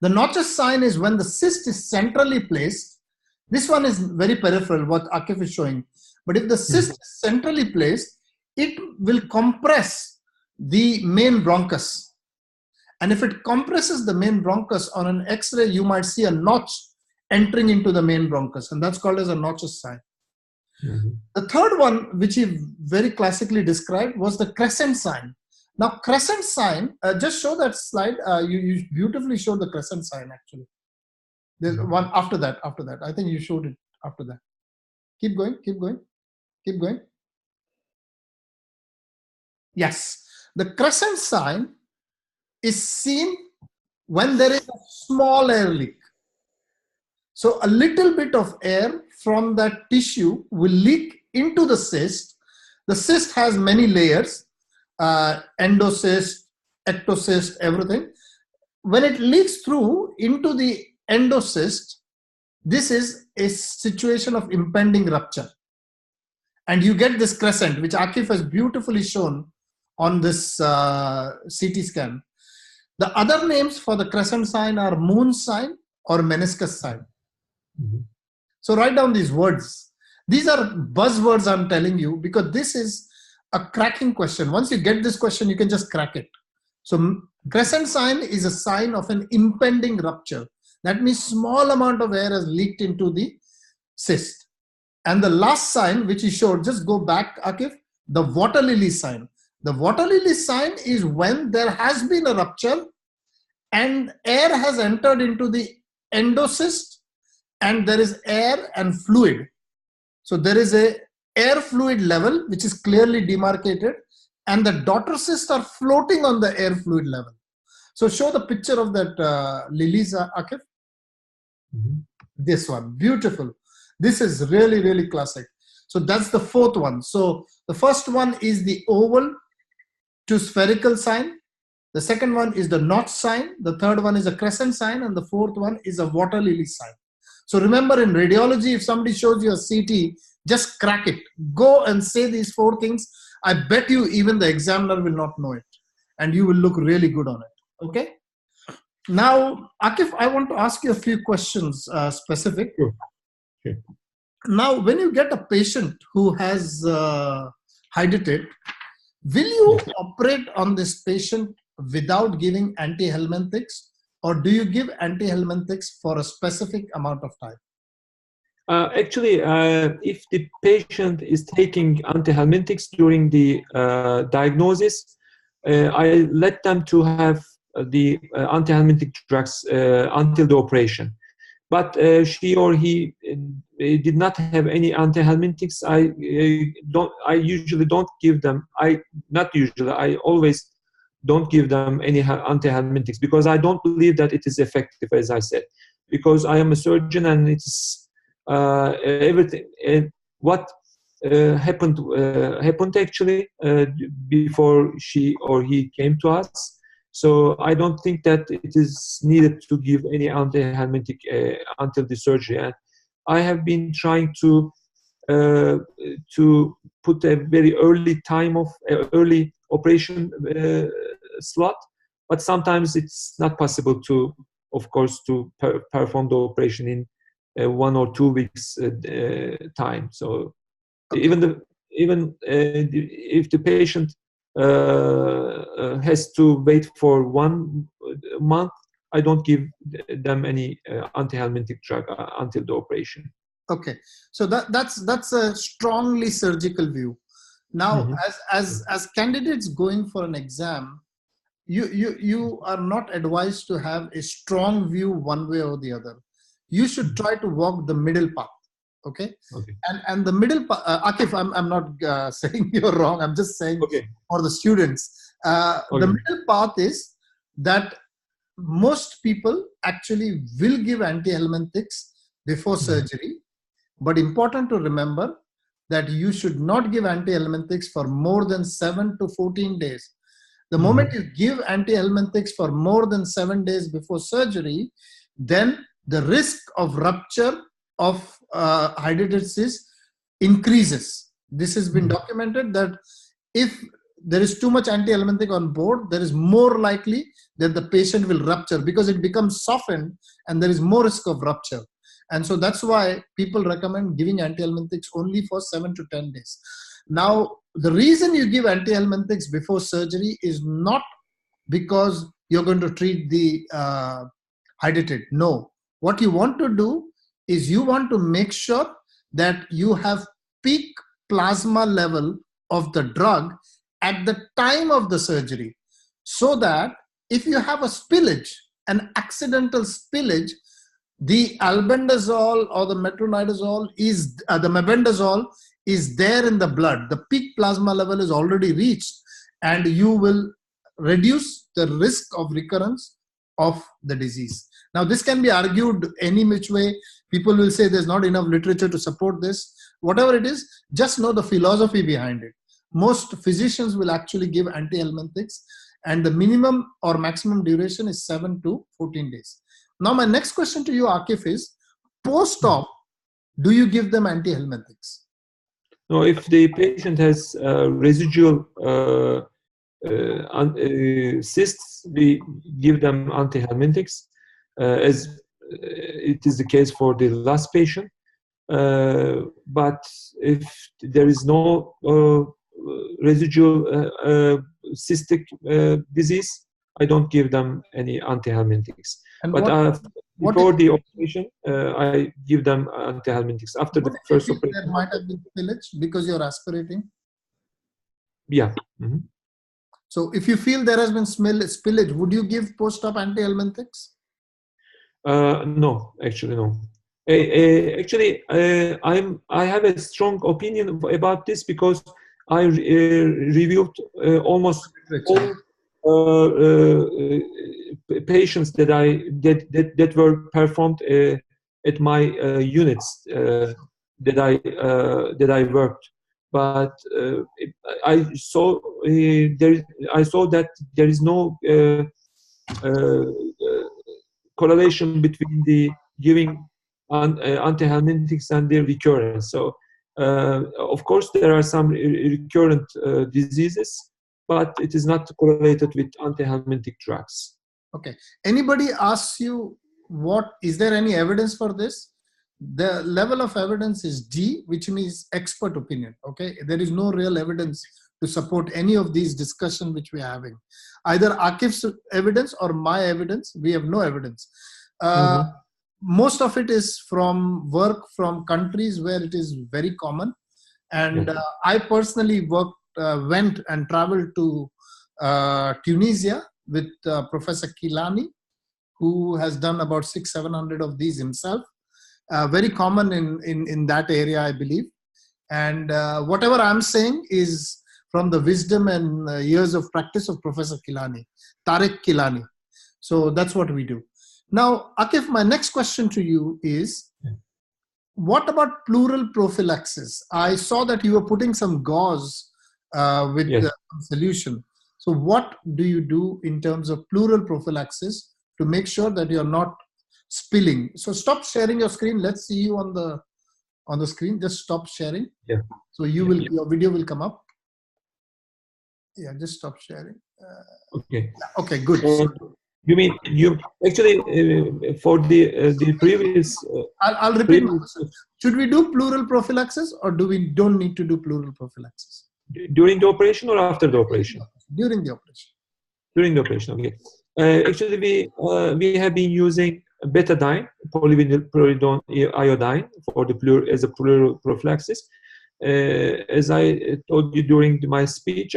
The Notches sign is when the cyst is centrally placed. This one is very peripheral, what Akif is showing. But if the cyst is centrally placed, it will compress the main bronchus. And if it compresses the main bronchus on an X-ray, you might see a notch entering into the main bronchus. And that's called as a Notches sign. The third one, which he very classically described, was the crescent sign. Now, crescent sign, just show that slide. You beautifully showed the crescent sign, actually. There's one after that. I think you showed it after that. Keep going. Yes. The crescent sign is seen when there is a small air leak. So a little bit of air from that tissue will leak into the cyst. The cyst has many layers, endocyst, ectocyst, everything. When it leaks through into the endocyst, this is a situation of impending rupture. And you get this crescent, which Akif has beautifully shown on this CT scan. The other names for the crescent sign are moon sign or meniscus sign. So write down these words. These are buzzwords I'm telling you because this is a cracking question. Once you get this question, you can just crack it. So crescent sign is a sign of an impending rupture. That means small amount of air has leaked into the cyst. And the last sign, which he showed, just go back, Akif, the water-lilly sign. The water-lilly sign is when there has been a rupture and air has entered into the endocyst and there is air and fluid. So there is a air fluid level which is clearly demarcated and the daughter cysts are floating on the air fluid level. So show the picture of that lilies, Akif. This one, beautiful. This is really, really classic. So that's the fourth one. So the first one is the oval to spherical sign. The second one is the notch sign. The third one is a crescent sign. And the fourth one is a water-lilly sign. So remember, in radiology, if somebody shows you a CT, just crack it. Go and say these four things. I bet you even the examiner will not know it. And you will look really good on it. Okay? Now, Akif, I want to ask you a few questions specific. Sure. Sure. Now, when you get a patient who has Hydatid, will you operate on this patient without giving antihelminthics, or do you give antihelminthics for a specific amount of time? Actually, if the patient is taking antihelminthics during the diagnosis, I let them to have the antihelmintic drugs until the operation. But she or he did not have any antihelmintics. I usually don't give them. I always don't give them any antihelmintics, because I don't believe that it is effective, as I said, because I am a surgeon and it's everything. What happened actually before she or he came to us. So I don't think that it is needed to give any antihelmintic until the surgery. And I have been trying to put a very early time of early operation slot, but sometimes it's not possible to, of course, to perform the operation in 1 or 2 weeks time. So even if the patient has to wait for 1 month, I don't give them any antihelmintic drug until the operation. Okay, so that's a strongly surgical view. Now, as candidates going for an exam, you are not advised to have a strong view one way or the other. You should try to walk the middle path. Okay. And the middle path, Akif, I'm not saying you're wrong. I'm just saying for the students, the middle path is that most people actually will give antihelminthics before surgery, but important to remember that you should not give antihelminthics for more than 7 to 14 days. The moment you give antihelminthics for more than 7 days before surgery, then the risk of rupture of Hydatid cyst increases. This has been documented that if there is too much antihelmintic on board, there is more likely that the patient will rupture because it becomes softened and there is more risk of rupture. And so that's why people recommend giving antihelmintics only for 7 to 10 days. Now, the reason you give antihelmintics before surgery is not because you're going to treat the Hydatid. No. What you want to do is you want to make sure that you have peak plasma level of the drug at the time of the surgery, so that if you have a spillage, an accidental spillage, the albendazole or the metronidazole is the mebendazole is there in the blood. The peak plasma level is already reached, and you will reduce the risk of recurrence of the disease. Now, this can be argued any which way. People will say there's not enough literature to support this. Whatever it is, just know the philosophy behind it. Most physicians will actually give antihelmintics, and the minimum or maximum duration is 7 to 14 days. Now, my next question to you, Akif, is post-op, do you give them antihelmintics? No, if the patient has residual cysts, we give them antihelmintics, as it is the case for the last patient. But if there is no residual cystic disease, I don't give them any antihelmintics. But before the operation, I give them antihelmintics. After the first operation, there might have been spillage because you're aspirating. Yeah. So if you feel there has been spillage, would you give post-op antihelmintics? No, actually no. Actually, I have a strong opinion about this because I reviewed almost all patients that were performed at my units that I worked. But I saw I saw that there is no uh, correlation between the giving antihelmintics and the recurrence. So, of course, there are some recurrent diseases, but it is not correlated with antihelmintic drugs. Okay. Anybody asks you, is there any evidence for this? The level of evidence is D, which means expert opinion. Okay. There is no real evidence to support any of these discussions which we are having. Either Akif's evidence or my evidence, we have no evidence. Most of it is from work from countries where it is very common. And I personally went and traveled to Tunisia with Professor Kilani, who has done about 600-700 of these himself. Very common in that area, I believe. And whatever I'm saying is from the wisdom and years of practice of Professor Kilani, Tariq Kilani. So that's what we do. Now, Akif, my next question to you is, what about pleural prophylaxis? I saw that you were putting some gauze with the solution. So what do you do in terms of pleural prophylaxis to make sure that you're not spilling? So stop sharing your screen. Let's see you on the screen. Just stop sharing. Yeah. So your video will come up. Yeah, just stop sharing. Okay. Okay, good. You mean you actually for the previous? I'll repeat. Should we do pleural prophylaxis, or don't need to do pleural prophylaxis during the operation or after the operation? During the operation. During the operation. Okay. Actually, we have been using betadine, polyvinyl iodine, for the as a pleural prophylaxis. As I told you during my speech,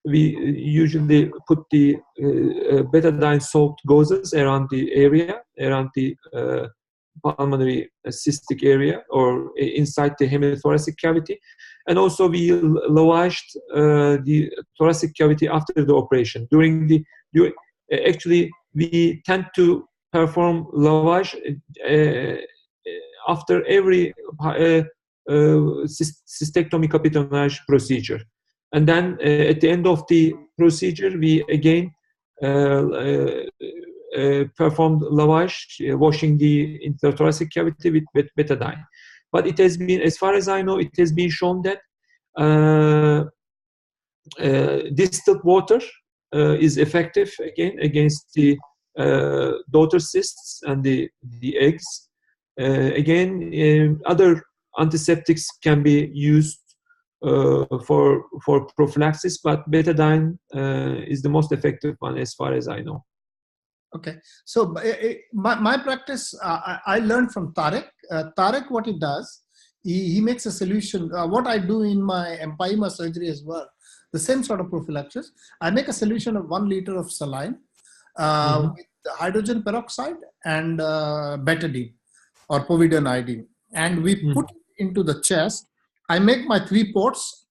we usually put the betadine soaked gauzes around the area, around the pulmonary cystic area or inside the hemithoracic cavity. And also we lavaged the thoracic cavity after the operation. Actually, we tend to perform lavage after every cystectomy capitonage procedure. And then at the end of the procedure, we again performed lavage, washing the interthoracic cavity with betadine. But it has been, as far as I know, it has been shown that distilled water is effective again against the daughter cysts and the eggs. Again, other antiseptics can be used for prophylaxis, but betadine is the most effective one as far as I know. Okay, so my practice, I learned from Tariq. Tariq, what he does, he makes a solution. What I do in my empyema surgery as well, the same sort of prophylaxis. I make a solution of 1 liter of saline with hydrogen peroxide and betadine or povidone iodine, and we put it into the chest. I make my 3 ports,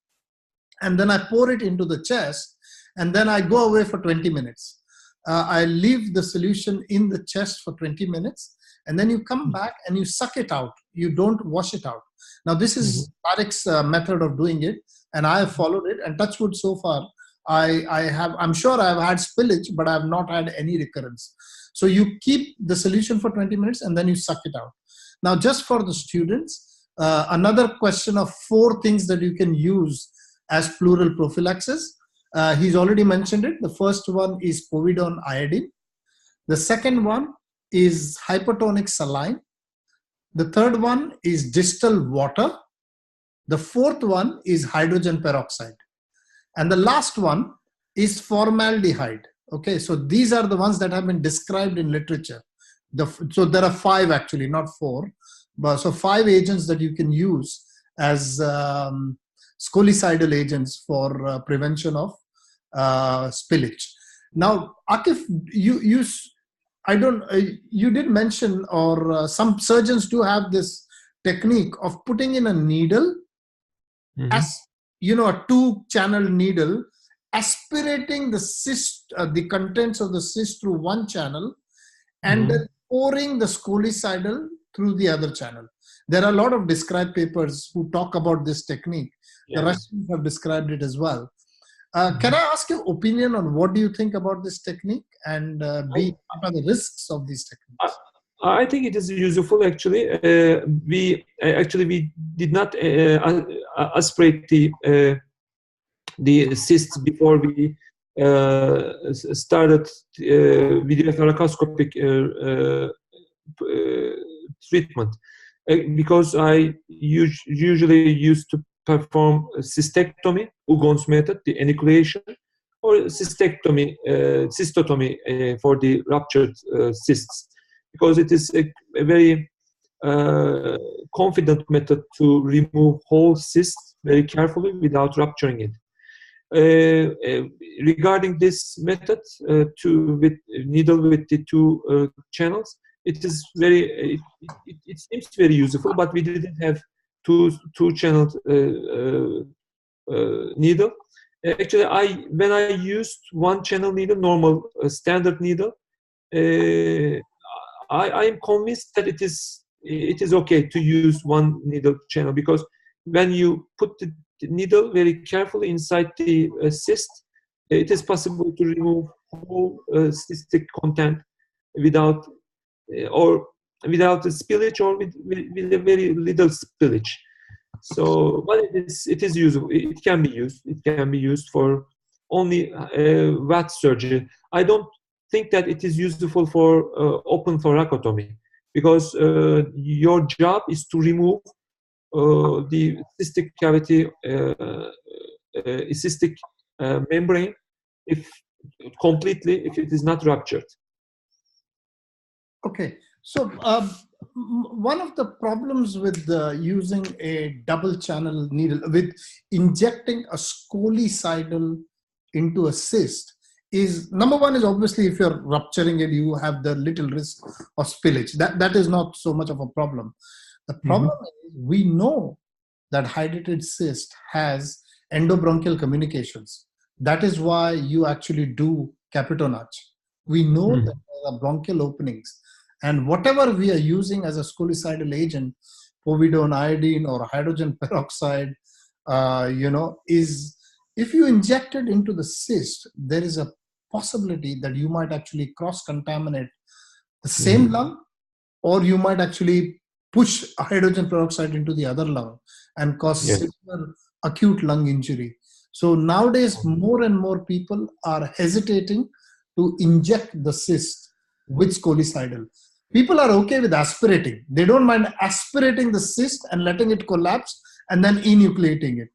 and then I pour it into the chest, and then I go away for 20 minutes. I leave the solution in the chest for 20 minutes, and then you come back and you suck it out. You don't wash it out. Now, this is Tariq's method of doing it, and I have followed it. And touch wood, so far, I'm sure I have had spillage, but I have not had any recurrence. So you keep the solution for 20 minutes, and then you suck it out. Now, just for the students, another question of 4 things that you can use as pleural prophylaxis. He's already mentioned it. The first one is povidone iodine. The second one is hypertonic saline. The third one is distilled water. The fourth one is hydrogen peroxide. And the last one is formaldehyde. Okay, so these are the ones that have been described in literature. So there are 5 actually, not 4. But so 5 agents that you can use as scolicidal agents for prevention of spillage. Now, Akif, you did mention, or some surgeons do have this technique of putting in a needle, as you know, a 2-channel needle, aspirating the cyst, the contents of the cyst through one channel, and then pouring the scolicidal through the other channel. There are a lot of described papers who talk about this technique. The Russians have described it as well. Can I ask your opinion on what do you think about this technique, and what are the risks of these techniques? I think it is useful actually. We did not aspirate the cysts before we started video thoracoscopic treatment, because I usually used to perform cystectomy, Ugon's method, the enucleation, or cystectomy, cystotomy for the ruptured cysts, because it is a very confident method to remove whole cysts very carefully without rupturing it. Regarding this method, with needle with the two channels, it is very. It seems very useful, but we didn't have two-channeled needle. Actually, when I used one-channel needle, normal standard needle, I am convinced that it is okay to use one needle channel, because when you put the needle very carefully inside the cyst, it is possible to remove whole cystic content without without a spillage, or with a very little spillage. So, but it is useful. It can be used. It can be used for only VAT surgery. I don't think that it is useful for open thoracotomy, because your job is to remove the cystic cavity, cystic membrane, if it is not ruptured. Okay, so one of the problems with using a double channel needle, with injecting a scolicidal into a cyst, is number one is obviously if you're rupturing it, you have the little risk of spillage. That is not so much of a problem. The problem is, we know that hydatid cyst has endobronchial communications. That is why you actually do capitonage. We know that there are bronchial openings, and whatever we are using as a scolicidal agent, povidone iodine or hydrogen peroxide, is, if you inject it into the cyst, there is a possibility that you might actually cross-contaminate the same lung, or you might actually push hydrogen peroxide into the other lung and cause severe acute lung injury. So nowadays, more and more people are hesitating to inject the cyst with scolicidal. People are okay with aspirating. They don't mind aspirating the cyst and letting it collapse and then enucleating it.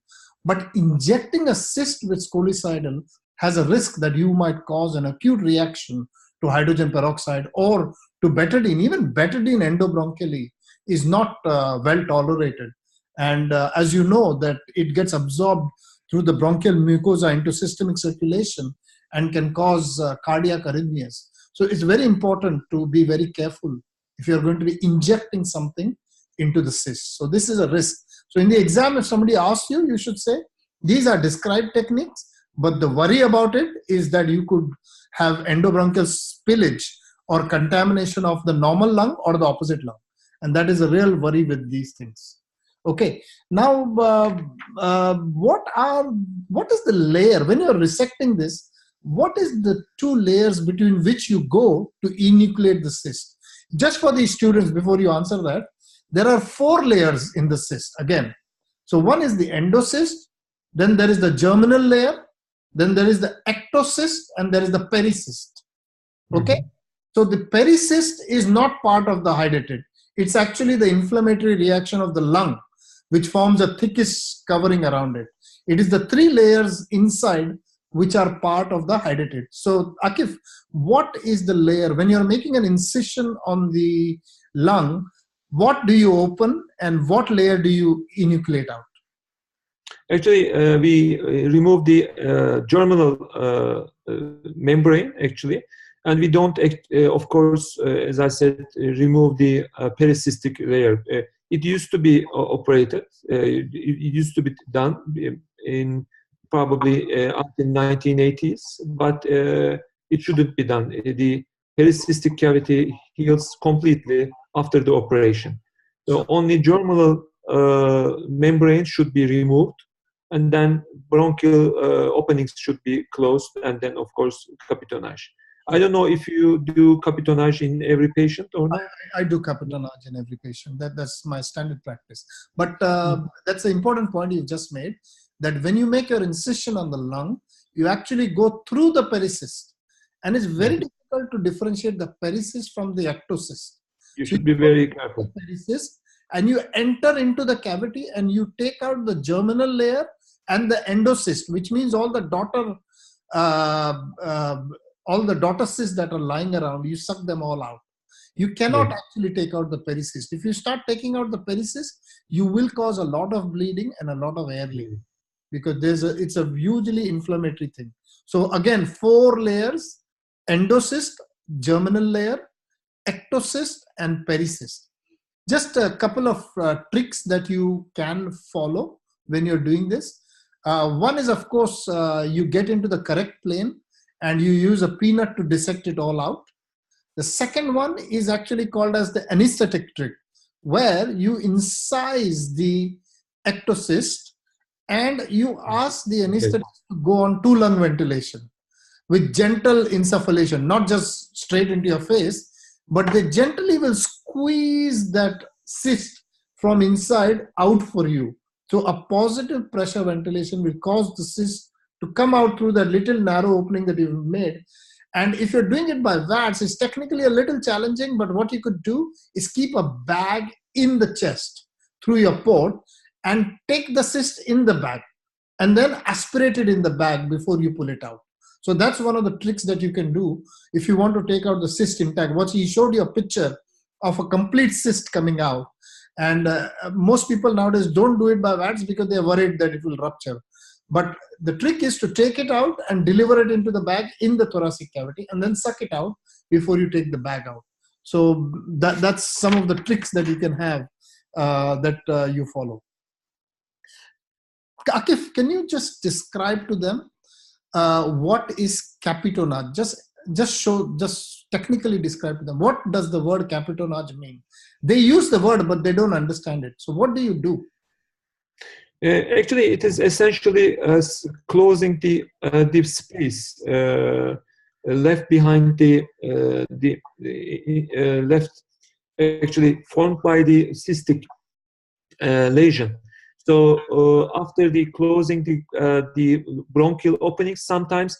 But injecting a cyst with scolicidal has a risk that you might cause an acute reaction to hydrogen peroxide or to betadine. Even betadine endobronchially is not well tolerated. And as you know, that it gets absorbed through the bronchial mucosa into systemic circulation and can cause cardiac arrhythmias. So it's very important to be very careful if you're going to be injecting something into the cyst. So this is a risk. So in the exam, if somebody asks you, you should say, these are described techniques, but the worry about it is that you could have endobronchial spillage or contamination of the normal lung or the opposite lung. And that is a real worry with these things. Okay, now what is the layer, when you're resecting this, what is the two layers between which you go to enucleate the cyst? Just for these students, before you answer that, there are 4 layers in the cyst again. So one is the endocyst, then there is the germinal layer, then there is the ectocyst, and there is the pericyst. Okay, so the pericyst is not part of the hydatid. It's actually the inflammatory reaction of the lung, which forms a thickish covering around it. It is the 3 layers inside which are part of the hydatid. So Akif, what is the layer? When you're making an incision on the lung, what do you open and what layer do you enucleate out? Actually, we remove the germinal membrane, actually, and we don't, of course, as I said, remove the pericystic layer. It used to be operated. It used to be done in probably until 1980s, but it shouldn't be done. The pericystic cavity heals completely after the operation. So only germinal membrane should be removed, and then bronchial openings should be closed, and then of course capitonage. I don't know if you do capitonage in every patient or not. I do capitonage in every patient. That's my standard practice. But that's an important point you just made, that when you make your incision on the lung, you actually go through the pericyst. And it's very difficult to differentiate the pericyst from the ectocyst. You should be very careful. Pericyst, and you enter into the cavity and you take out the germinal layer and the endocyst, which means all the daughter cysts that are lying around, you suck them all out. You cannot actually take out the pericyst. If you start taking out the pericyst, you will cause a lot of bleeding and a lot of air leak, because it's a hugely inflammatory thing. So again, 4 layers: endocyst, germinal layer, ectocyst, and pericyst. Just a couple of tricks that you can follow when you're doing this. One is, of course, you get into the correct plane and you use a peanut to dissect it all out. The second one is actually called as the anesthetic trick, where you incise the ectocyst and you ask the anesthetist to go on 2-lung ventilation with gentle insufflation, not just straight into your face, but they gently will squeeze that cyst from inside out for you. So a positive pressure ventilation will cause the cyst to come out through that little narrow opening that you've made. And if you're doing it by VATS, it's technically a little challenging, but what you could do is keep a bag in the chest through your port and take the cyst in the bag and then aspirate it in the bag before you pull it out. So that's one of the tricks that you can do if you want to take out the cyst intact. What he showed you a picture of a complete cyst coming out. And most people nowadays don't do it by VATS because they're worried that it will rupture. But the trick is to take it out and deliver it into the bag in the thoracic cavity and then suck it out before you take the bag out. So that's some of the tricks that you can have that you follow. Akif, can you just describe to them what is capitonage? Just technically describe to them. What does the word capitonage mean? They use the word, but they don't understand it. So what do you do? Actually, it is essentially closing the space left behind the left, actually formed by the cystic lesion. So after the closing the bronchial opening, sometimes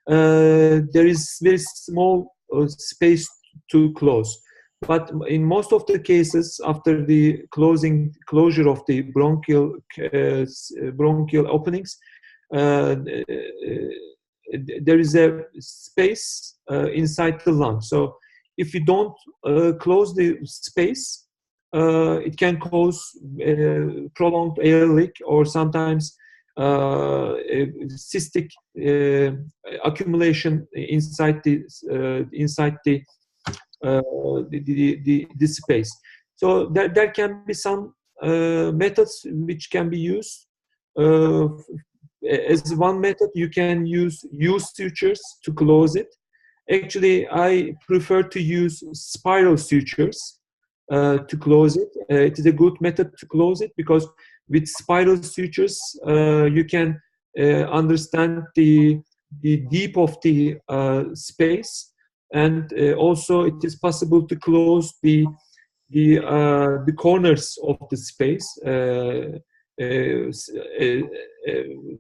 there is very small space to close. But in most of the cases, after the closure of the bronchial openings, there is a space inside the lung. So if you don't close the space, it can cause prolonged air leak, or sometimes cystic accumulation inside the space. So there can be some methods which can be used. As one method, you can use sutures to close it. Actually, I prefer to use spiral sutures to close it. It is a good method to close it, because with spiral sutures you can understand the deep of the space, and also it is possible to close the corners of the space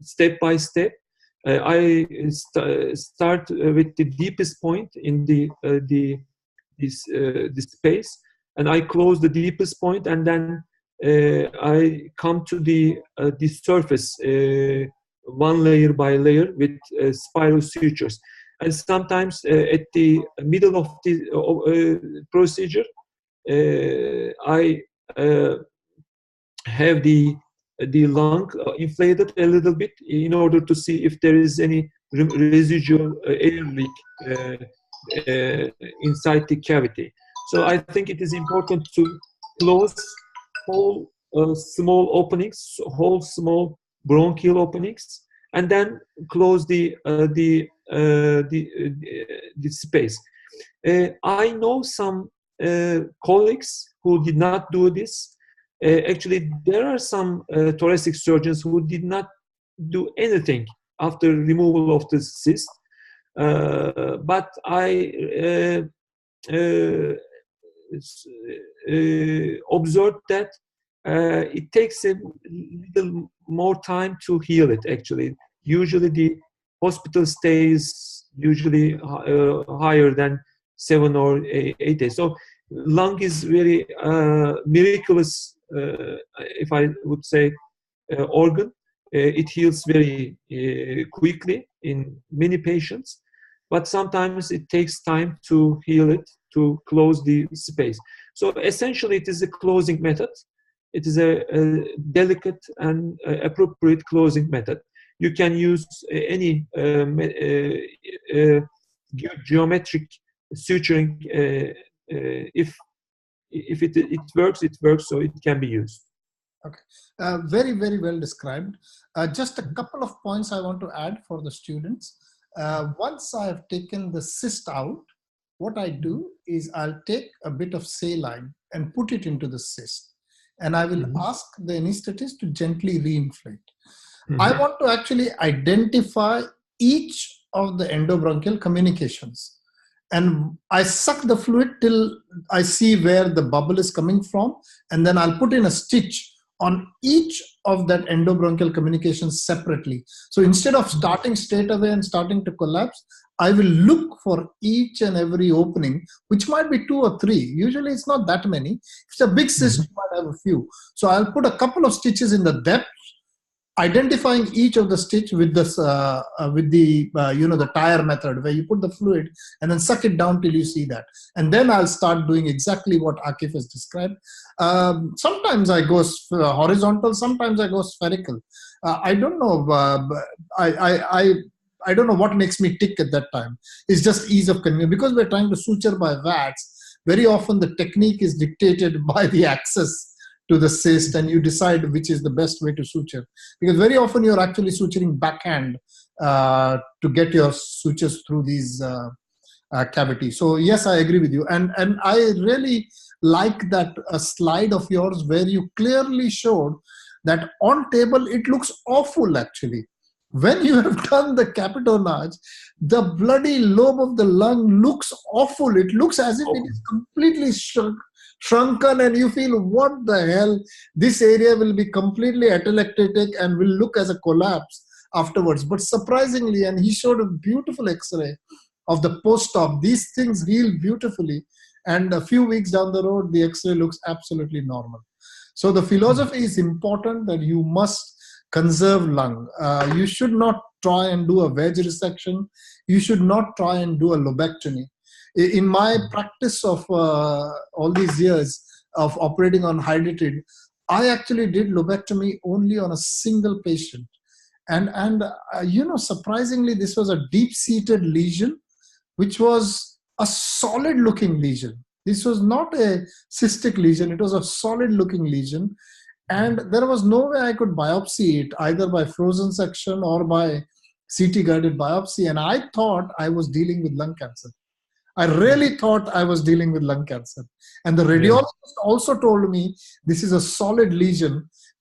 step by step. I start with the deepest point in this space, and I close the deepest point, and then I come to the surface one layer by layer with spiral sutures. And sometimes at the middle of the procedure, I have the lung inflated a little bit in order to see if there is any residual air leak inside the cavity. So I think it is important to close whole small openings, whole small bronchial openings, and then close the space. I know some colleagues who did not do this. Actually, there are some thoracic surgeons who did not do anything after removal of the cyst. But I observed that it takes a little more time to heal it, actually. Usually the hospital stay is usually higher than 7 or 8 days. So lung is very miraculous, if I would say, organ. It heals very quickly in many patients, but sometimes it takes time to heal it, to close the space. So essentially it is a closing method. It is a delicate and appropriate closing method. You can use any geometric suturing. If it works, it works, so it can be used. Okay, very, very well described. Just a couple of points I want to add for the students. Once I have taken the cyst out, what I do is I'll take a bit of saline and put it into the cyst. And I will ask the anesthetist to gently reinflate. I want to actually identify each of the endobronchial communications. And I suck the fluid till I see where the bubble is coming from. And then I'll put in a stitch on each of that endobronchial communications separately. So instead of starting straight away and starting to collapse, I will look for each and every opening, which might be 2 or 3. Usually it's not that many. If it's a big cyst, you might have a few. So I'll put a couple of stitches in the depth, identifying each of the stitch with this, the tire method, where you put the fluid and then suck it down till you see that. And then I'll start doing exactly what Akif has described. Sometimes I go horizontal, sometimes I go spherical. I don't know. I don't know what makes me tick at that time. It's just ease of convenience. Because we're trying to suture by VATS, very often the technique is dictated by the access to the cyst, and you decide which is the best way to suture. Because very often you're actually suturing backhand to get your sutures through these cavities. So yes, I agree with you. And I really like that slide of yours where you clearly showed that on table it looks awful actually. When you have done the capitonage, the bloody lobe of the lung looks awful. It looks as if it is completely shrunken, and you feel, what the hell? This area will be completely atelectatic and will look as a collapse afterwards. But surprisingly, and he showed a beautiful X-ray of the post-op, these things heal beautifully. And a few weeks down the road, the X-ray looks absolutely normal. So the philosophy is important that you must conserve lung. You should not try and do a wedge resection. You should not try and do a lobectomy. In my practice of all these years of operating on Hydatid, I actually did lobectomy only on a single patient. And surprisingly, this was a deep-seated lesion, which was a solid-looking lesion. This was not a cystic lesion. It was a solid-looking lesion. And there was no way I could biopsy it, either by frozen section or by CT-guided biopsy. And I thought I was dealing with lung cancer. I really thought I was dealing with lung cancer. And the radiologist also told me this is a surprise,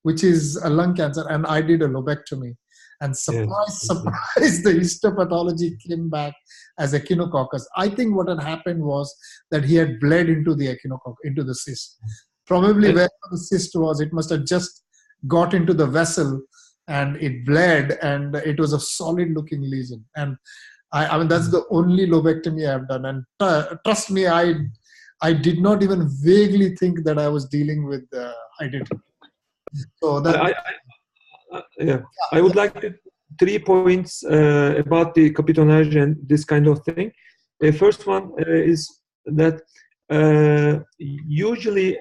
which is a lung cancer. And I did a lobectomy. And surprise, the histopathology came back as echinococcus. I think what had happened was that he had bled into the echinococcus, into the cyst. Probably where the cyst was, it must have just got into the vessel and it bled, and it was a solid looking lesion. And I mean, that's the only lobectomy I've done. And trust me, I did not even vaguely think that I was dealing with Hydatid. So that I would like 3 points about the capitonage and this kind of thing. The first one is that usually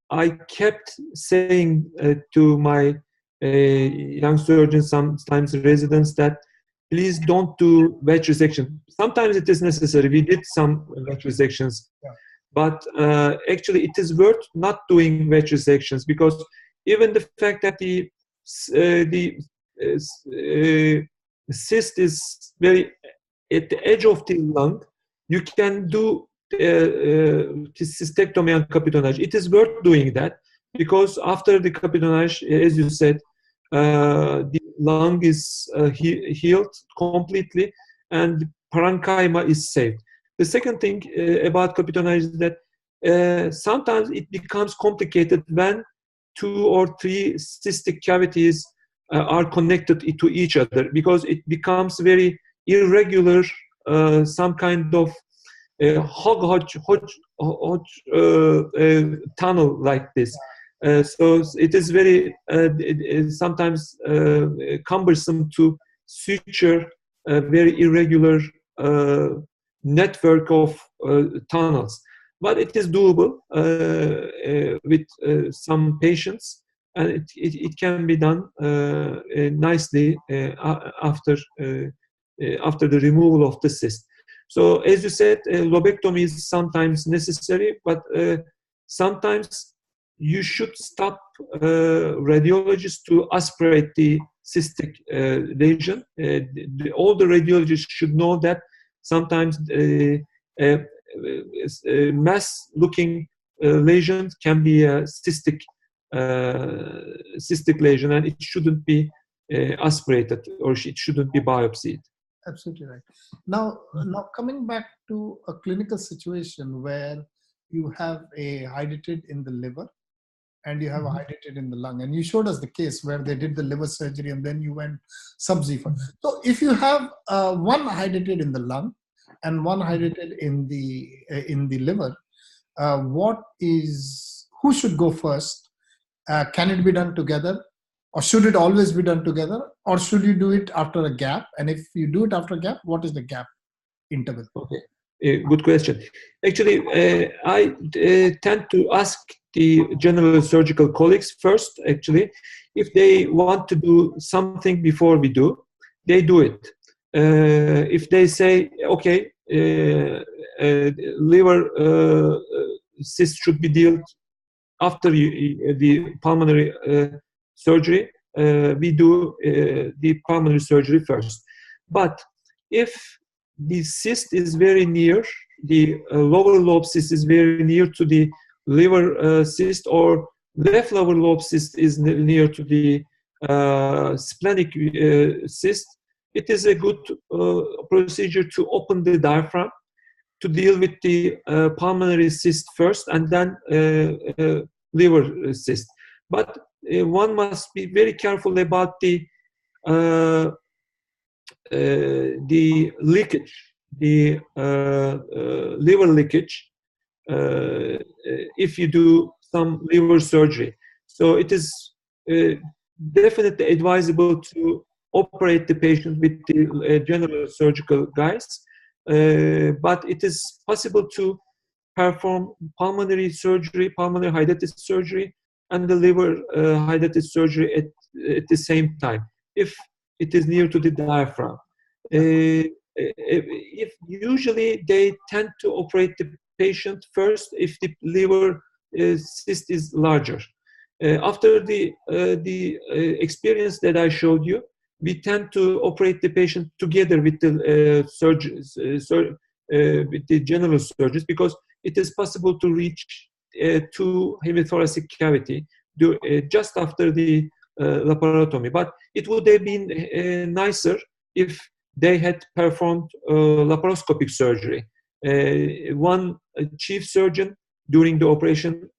I kept saying to my young surgeons, sometimes residents, that please don't do wedge resection. Sometimes it is necessary. We did some wedge resections, but actually it is worth not doing wedge resections, because even the fact that the cyst is very at the edge of the lung, you can do cystectomy and capitonage. It is worth doing that because after the capitonage, as you said, the lung is healed completely and parenchyma is saved. The second thing about capitonage is that sometimes it becomes complicated when 2 or 3 cystic cavities are connected to each other, because it becomes very irregular, some kind of tunnel like this. So it is very sometimes cumbersome to suture a very irregular network of tunnels. But it is doable with some patients, and it can be done nicely after the removal of the cyst. So, as you said, lobectomy is sometimes necessary, but sometimes you should stop radiologists to aspirate the cystic lesion. All the radiologists should know that sometimes mass-looking lesion can be a cystic lesion, and it shouldn't be aspirated, or it shouldn't be biopsied. Absolutely right. Now coming back to a clinical situation where you have a hydatid in the liver and you have a hydatid in the lung, and you showed us the case where they did the liver surgery and then you went sub-Xephon. So if you have one hydatid in the lung and one hydatid in the liver, who should go first? Can it be done together? Or should it always be done together? Or should you do it after a gap? And if you do it after a gap, what is the gap interval? Okay, good question. Actually, I tend to ask the general surgical colleagues first, actually. If they want to do something before we do, they do it. If they say, okay, liver cyst should be dealt after the pulmonary surgery, we do the pulmonary surgery first. But if the cyst is very near, the lower lobe cyst is very near to the liver cyst, or left lower lobe cyst is near to the splenic cyst, it is a good procedure to open the diaphragm to deal with the pulmonary cyst first, and then liver cyst. But one must be very careful about the leakage, the liver leakage, if you do some liver surgery. So it is definitely advisable to operate the patient with the general surgical guys, but it is possible to perform pulmonary surgery, pulmonary hydatid surgery, and the liver hydatid surgery at the same time, if it is near to the diaphragm. If usually they tend to operate the patient first if the liver cyst is larger. After the experience that I showed you, we tend to operate the patient together with the surgeons, with the general surgeons, because it is possible to reach to hemithoracic cavity just after the laparotomy. But it would have been nicer if they had performed laparoscopic surgery. One chief surgeon during the operation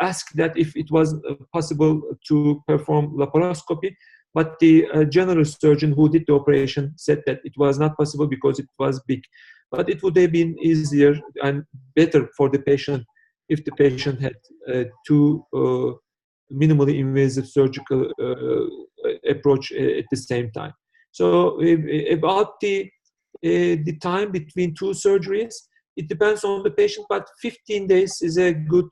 asked that if it was possible to perform laparoscopy, but the general surgeon who did the operation said that it was not possible because it was big. But it would have been easier and better for the patient if the patient had two minimally invasive surgical approach at the same time. So about the time between two surgeries, it depends on the patient, but 15 days is a good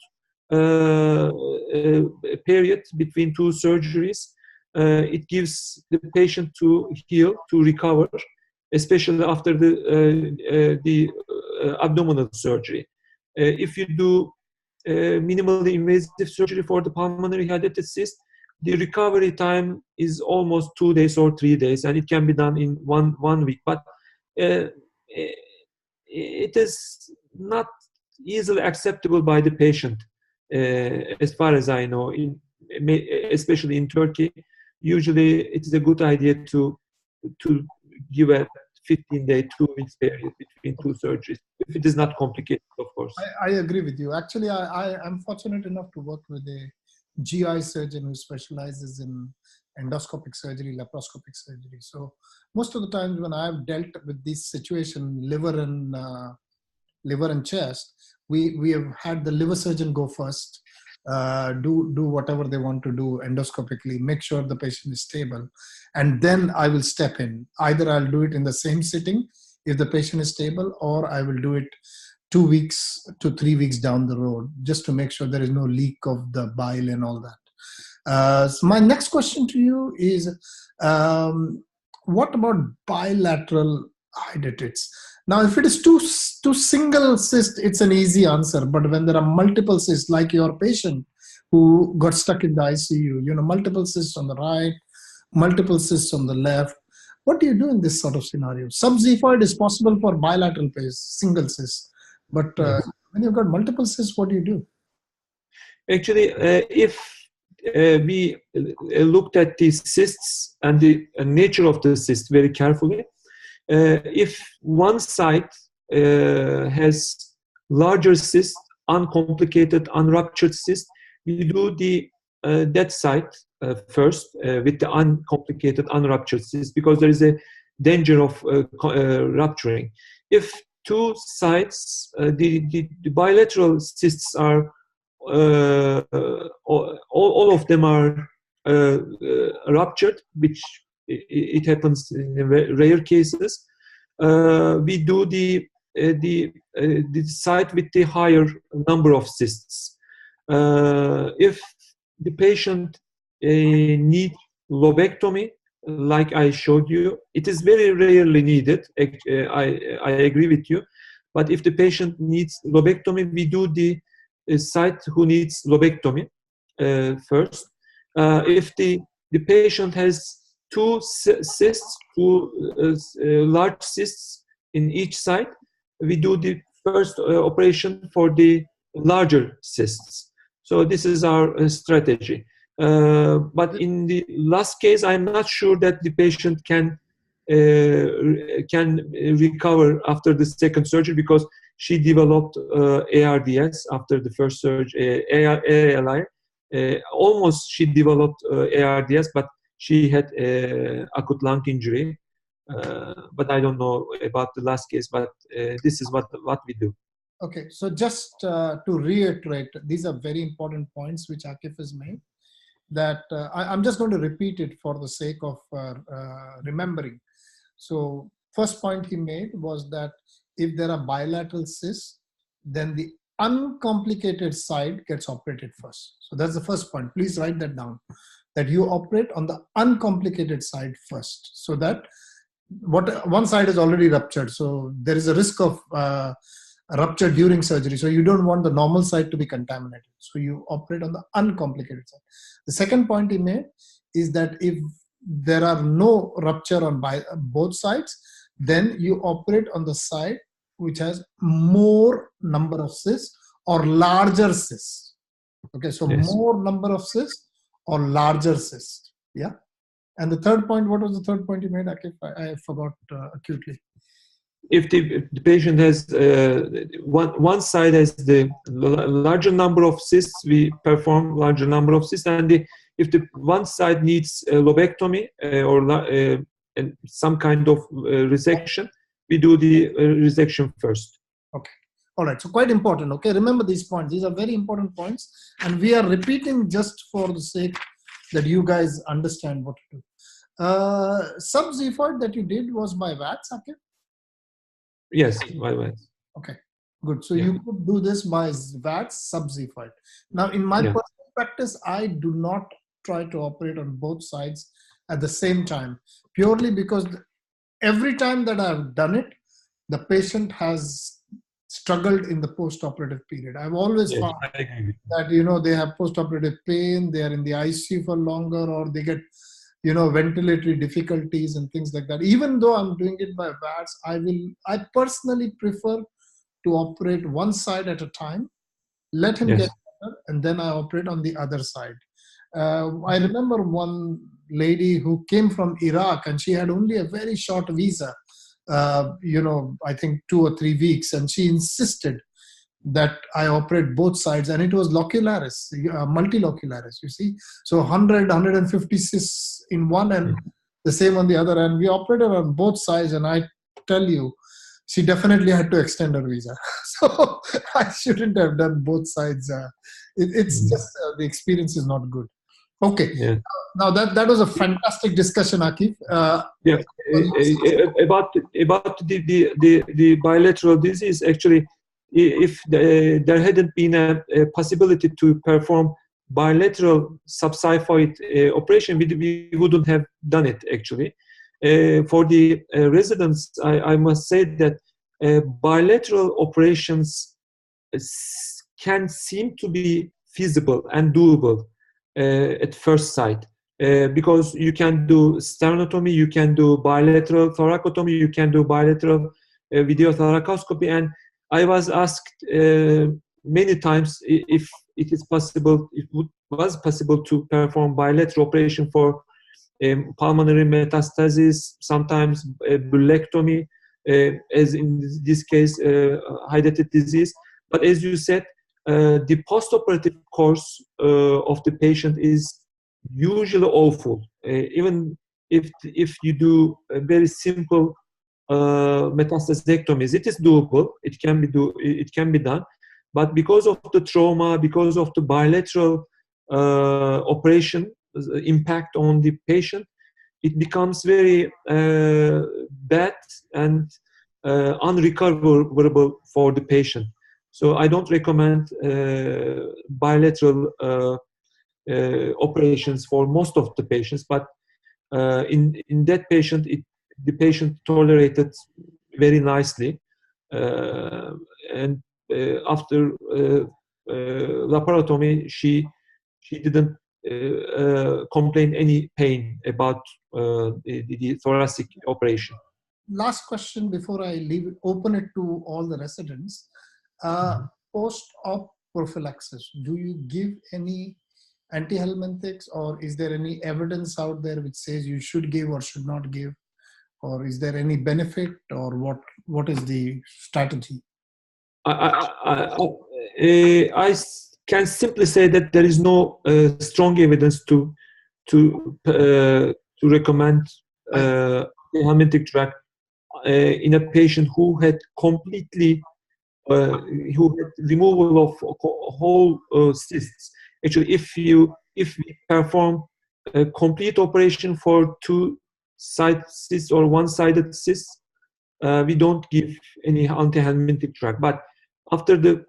period between two surgeries. It gives the patient to heal, to recover, especially after the abdominal surgery. If you do minimally invasive surgery for the pulmonary hydatid cyst, the recovery time is almost 2 days or 3 days, and it can be done in one week. But it is not easily acceptable by the patient, as far as I know. Especially in Turkey, usually it is a good idea to give a 15-day, 2 weeks period between two surgeries, if it is not complicated, of course. I agree with you. Actually, I'm fortunate enough to work with a GI surgeon who specializes in endoscopic surgery, laparoscopic surgery. So most of the times when I've dealt with this situation, liver and chest, we have had the liver surgeon go first, do whatever they want to do endoscopically, make sure the patient is stable, and then I will step in. Either I'll do it in the same sitting if the patient is stable, or I will do it 2 weeks to 3 weeks down the road, just to make sure there is no leak of the bile and all that. So my next question to you is, what about bilateral hydatids? Now, if it is two single cysts, it's an easy answer. But when there are multiple cysts, like your patient who got stuck in the ICU, multiple cysts on the right, multiple cysts on the left, what do you do in this sort of scenario? Subxiphoid is possible for bilateral patients, single cysts. But when you've got multiple cysts, what do you do? Actually, if we looked at the cysts and the nature of the cyst very carefully, if one side has larger cyst, uncomplicated, unruptured cyst, we do that side first with the uncomplicated, unruptured cyst, because there is a danger of rupturing. If two sides, the bilateral cysts are, all of them are ruptured, which it happens in rare cases, we do the side with the higher number of cysts. If the patient needs lobectomy, like I showed you, it is very rarely needed. I agree with you. But if the patient needs lobectomy, we do the side who needs lobectomy first. If the patient has two cysts, large cysts in each side, we do the first operation for the larger cysts. So this is our strategy. But in the last case, I'm not sure that the patient can recover after the second surgery, because she developed ARDS after the first surgery, ALI. Almost she developed ARDS, but she had acute lung injury. But I don't know about the last case, but this is what we do. Okay, so just to reiterate, these are very important points which Akif has made, that I'm just going to repeat it for the sake of remembering. So first point he made was that if there are bilateral cysts, then the uncomplicated side gets operated first. So that's the first point. Please write that down, that you operate on the uncomplicated side first, so that one side is already ruptured. So there is a risk of rupture during surgery. So you don't want the normal side to be contaminated. So you operate on the uncomplicated side. The second point he made is that if there are no rupture on both sides, then you operate on the side which has more number of cysts or larger cysts. Okay, so yes. More number of cysts or larger cysts. Yeah. And the third point, what was the third point you made, Akif? I forgot acutely. If the patient has one side has the larger number of cysts, we perform larger number of cysts, and if the one side needs lobectomy or some kind of resection, we do the resection first. Okay. All right. So quite important. Okay. Remember these points. These are very important points, and we are repeating just for the sake that you guys understand what to do. Subxiphoid that you did was by VATS, Akif? Yes, by VATS. Okay, good. So you could do this by VATS, subxiphoid. Now, in my personal practice, I do not try to operate on both sides at the same time, purely because every time that I've done it, the patient has struggled in the post-operative period. I've always found that, they have post-operative pain, they are in the ICU for longer, or they get, ventilatory difficulties and things like that. Even though I'm doing it by VATS, I personally prefer to operate one side at a time, let him get Yes. better, and then I operate on the other side. I remember one lady who came from Iraq, and she had only a very short visa, I think 2 or 3 weeks, and she insisted that I operate both sides, and it was locularis, multilocularis, you see. So 100, 150 cysts in one and the same on the other, and we operated on both sides, and I tell you, she definitely had to extend her visa. So I shouldn't have done both sides. It's just the experience is not good. Okay. Yeah. Now that was a fantastic discussion, Akif. Yeah. About the bilateral disease, actually, if there hadn't been a possibility to perform bilateral subxiphoid operation, we wouldn't have done it, actually. For the residents, I must say that bilateral operations can seem to be feasible and doable at first sight, because you can do sternotomy, you can do bilateral thoracotomy, you can do bilateral video thoracoscopy, and I was asked many times if it is possible, was possible to perform bilateral operation for pulmonary metastasis, sometimes bullectomy, as in this case, Hydatid disease. But as you said, the postoperative course of the patient is usually awful. Even if you do a very simple metastasectomies, it is doable. It can be done. But because of the trauma, because of the bilateral operation impact on the patient, it becomes very bad and unrecoverable for the patient. So I don't recommend bilateral operations for most of the patients, but in that patient, the patient tolerated very nicely, and after laparotomy, she didn't complain any pain about the thoracic operation. Last question before I open it to all the residents. Post-op prophylaxis, do you give any antihelminthics, or is there any evidence out there which says you should give or should not give, or is there any benefit, or what is the strategy? I can simply say that there is no strong evidence to recommend antihelminthic drug in a patient who had completely who had removal of whole cysts. Actually, if we perform a complete operation for two-side cysts or one-sided cysts, we don't give any antihelminthic drug. But after the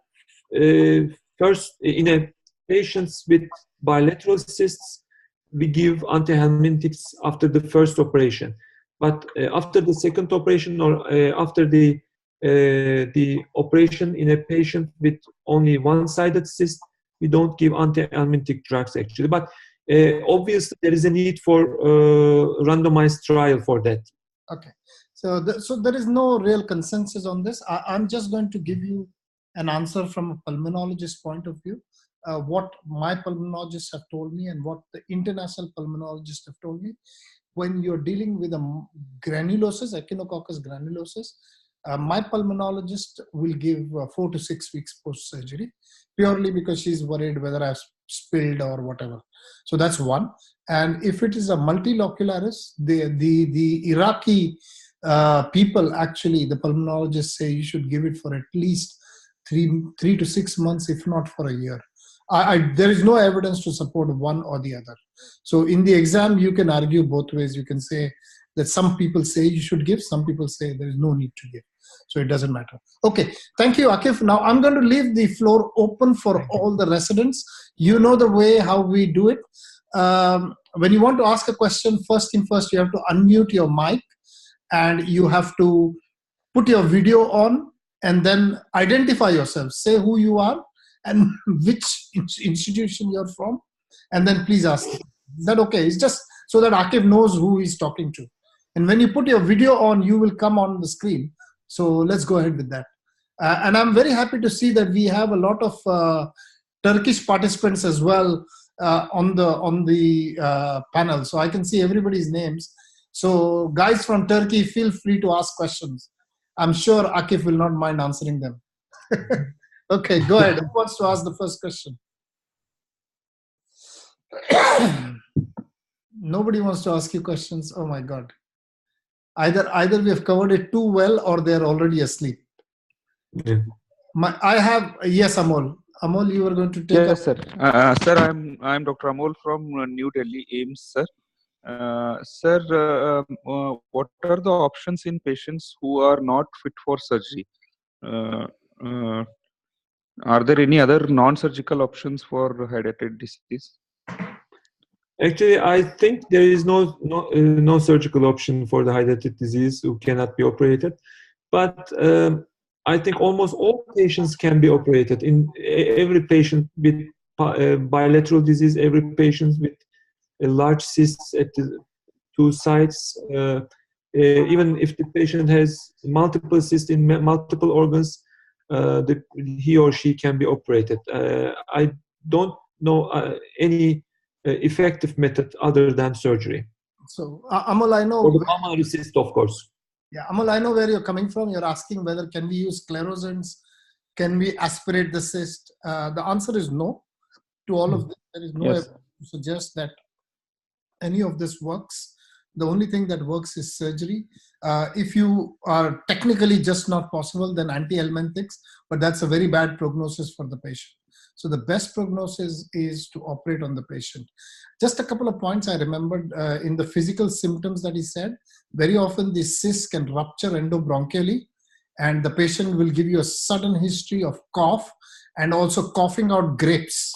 first, in a patients with bilateral cysts, we give antihelminthics after the first operation. But after the second operation, or after the operation in a patient with only one-sided cyst, we don't give antihelminthic drugs, actually. But obviously, there is a need for randomized trial for that. Okay. So there is no real consensus on this. I'm just going to give you an answer from a pulmonologist point of view, what my pulmonologists have told me and what the international pulmonologists have told me. When you're dealing with a granulosis, echinococcus granulosis, my pulmonologist will give 4 to 6 weeks post-surgery, purely because she's worried whether I've spilled or whatever. So that's one. And if it is a multilocularis, the Iraqi people, actually, the pulmonologists say you should give it for at least 3 to 6 months, if not for a year. There is no evidence to support one or the other. So in the exam, you can argue both ways. You can say that some people say you should give, some people say there is no need to give. So it doesn't matter. Okay, thank you, Akif. Now I'm going to leave the floor open for all the residents. You know the way how we do it. When you want to ask a question, first thing first, you have to unmute your mic and you have to put your video on and then identify yourself. Say who you are and which institution you're from, and then please ask. Is that okay? It's just so that Akif knows who he's talking to. And when you put your video on, you will come on the screen. So let's go ahead with that. And I'm very happy to see that we have a lot of Turkish participants as well on the panel. So I can see everybody's names. So guys from Turkey, feel free to ask questions. I'm sure Akif will not mind answering them. Okay, go ahead. Who wants to ask the first question? Nobody wants to ask you questions. Oh my God. Either we have covered it too well or they're already asleep. Yeah. Yes, Amol. Amol, you were going to take Yes, sir. Sir, I'm Dr. Amol from New Delhi, AIMS, sir. Sir, what are the options in patients who are not fit for surgery? Are there any other non-surgical options for Hydatid disease? Actually, I think there is no surgical option for the Hydatid disease who cannot be operated. But I think almost all patients can be operated. In every patient with bilateral disease, every patient with a large cysts at the two sides, even if the patient has multiple cysts in multiple organs, he or she can be operated. I don't know any effective method other than surgery. So, Amol, I know. For the pulmonary cyst, of course. Yeah, Amol, I know where you're coming from. You're asking whether can we use sclerosants, can we aspirate the cyst? The answer is no to all of this. There is no evidence to suggest that any of this works. The only thing that works is surgery. If you are technically just not possible, then anti-helminthics, but that's a very bad prognosis for the patient. So the best prognosis is to operate on the patient. Just a couple of points I remembered in the physical symptoms that he said. Very often the cysts can rupture endobronchially, and the patient will give you a sudden history of cough and also coughing out grapes.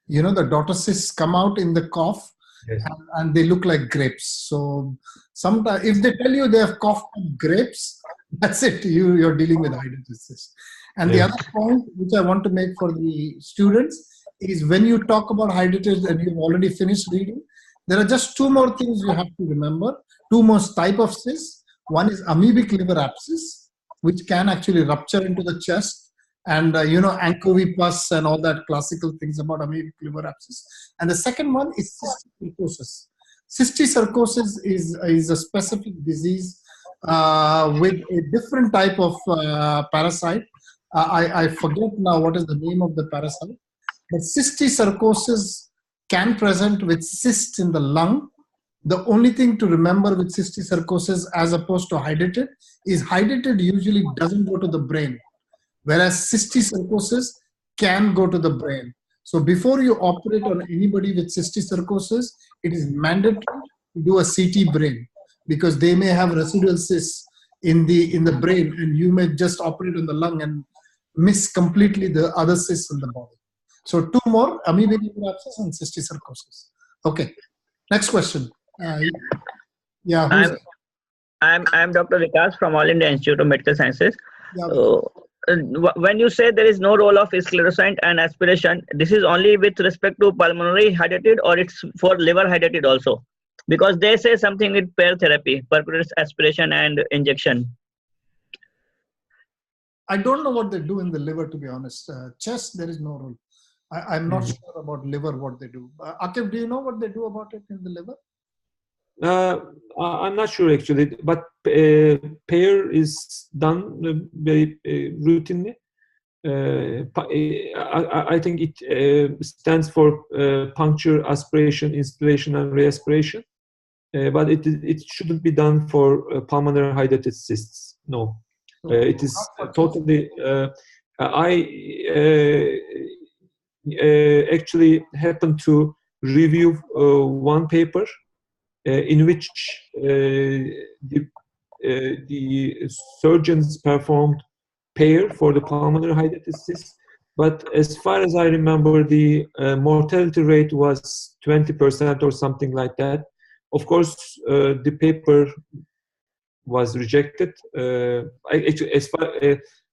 You know, the daughter cysts come out in the cough. Yes. And they look like grapes. So sometimes if they tell you they have coughed up grapes, that's it. You're dealing with Hydatid disease. And the other point which I want to make for the students is when you talk about Hydatid and you've already finished reading, there are just two more things you have to remember. Two more types of cysts. One is amoebic liver abscess, which can actually rupture into the chest. And, anchovy pus and all that classical things about amoebic liver abscess. And the second one is cysticercosis. Cysticercosis is a specific disease with a different type of parasite. I forget now what is the name of the parasite. But cysticercosis can present with cysts in the lung. The only thing to remember with cysticercosis as opposed to Hydatid is Hydatid usually doesn't go to the brain, whereas cysticercosis can go to the brain. So before you operate on anybody with cysticercosis, it is mandatory to do a CT brain because they may have residual cysts in the brain, and you may just operate on the lung and miss completely the other cysts in the body. So two more, amoebic liver abscess and cysticercosis. Okay, next question. I'm Dr. Vikas from All India Institute of Medical Sciences. When you say there is no role of sclerosant and aspiration, this is only with respect to pulmonary Hydatid, or it's for liver Hydatid also? Because they say something with pair therapy, perforated aspiration and injection. I don't know what they do in the liver, to be honest. Chest, there is no role. I'm not sure about liver, what they do. Akif, do you know what they do about it in the liver? I'm not sure actually, but pair is done very routinely. I think it stands for puncture, aspiration, inspiration, and reaspiration. But it shouldn't be done for pulmonary Hydatid cysts. No, it is totally. I actually happened to review one paper in which the surgeons performed pair for the pulmonary Hydatid cysts, but as far as I remember, the mortality rate was 20% or something like that. Of course, the paper was rejected.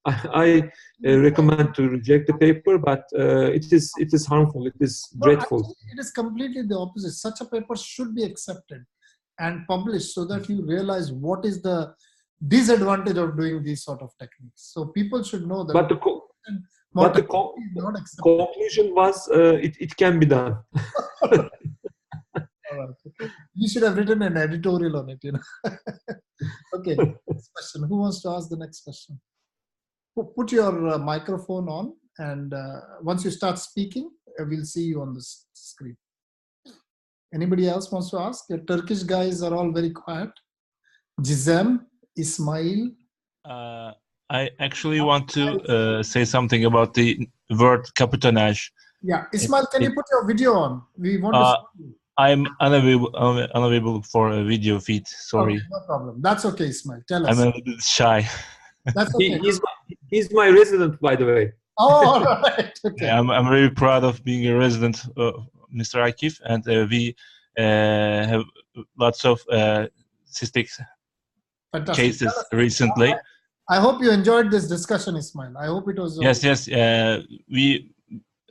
I recommend to reject the paper, but it is harmful. It is dreadful. Actually, it is completely the opposite. Such a paper should be accepted and published so that you realize what is the disadvantage of doing these sort of techniques. So people should know that. But the conclusion was it can be done. You should have written an editorial on it, you know. Okay, next question. Who wants to ask the next question? Put your microphone on, and once you start speaking, we'll see you on the screen. Anybody else wants to ask? Your Turkish guys are all very quiet. Jizem, Ismail. I actually want to say something about the word capitonage. Yeah, Ismail, can you put your video on? We want to see you. I'm unavailable for a video feed. Sorry. Okay, no problem. That's okay, Ismail. Tell us. I'm a little bit shy. That's okay. He's my resident, by the way. Oh, all right. Okay. Yeah, I'm very proud of being a resident of Mr. Akif, and we have lots of cystic cases recently. I hope you enjoyed this discussion, Ismail. I hope it was. Yes. We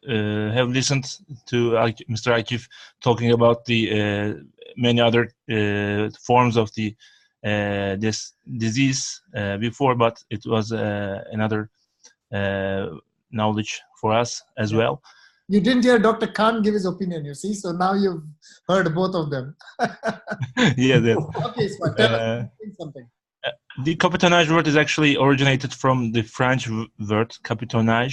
have listened to Mr. Akif talking about the many other forms of the this disease before, but it was another knowledge for us as well. You didn't hear Dr. Khan give his opinion, you see, so now you've heard both of them. Yes. Okay, so tell us something. The capitonage word is actually originated from the French word capitonner.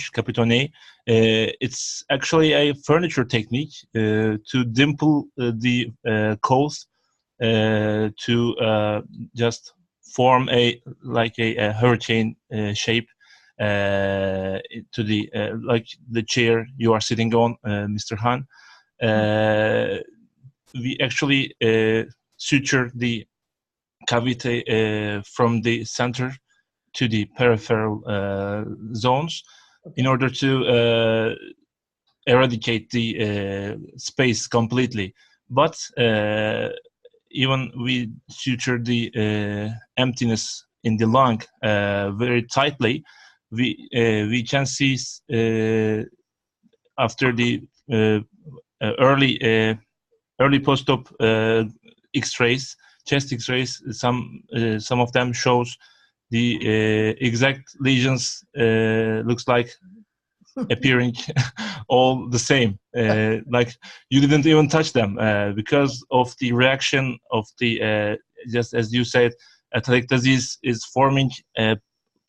It's actually a furniture technique to dimple the coals to just form a hurricane shape to the like the chair you are sitting on, Mr. Han. We actually suture the cavity from the center to the peripheral zones in order to eradicate the space completely. But even we suture the emptiness in the lung very tightly, we can see after the early post-op X-rays, chest X-rays, some of them shows the exact lesions looks like appearing all the same, like you didn't even touch them because of the reaction of the just as you said, Hydatid disease is forming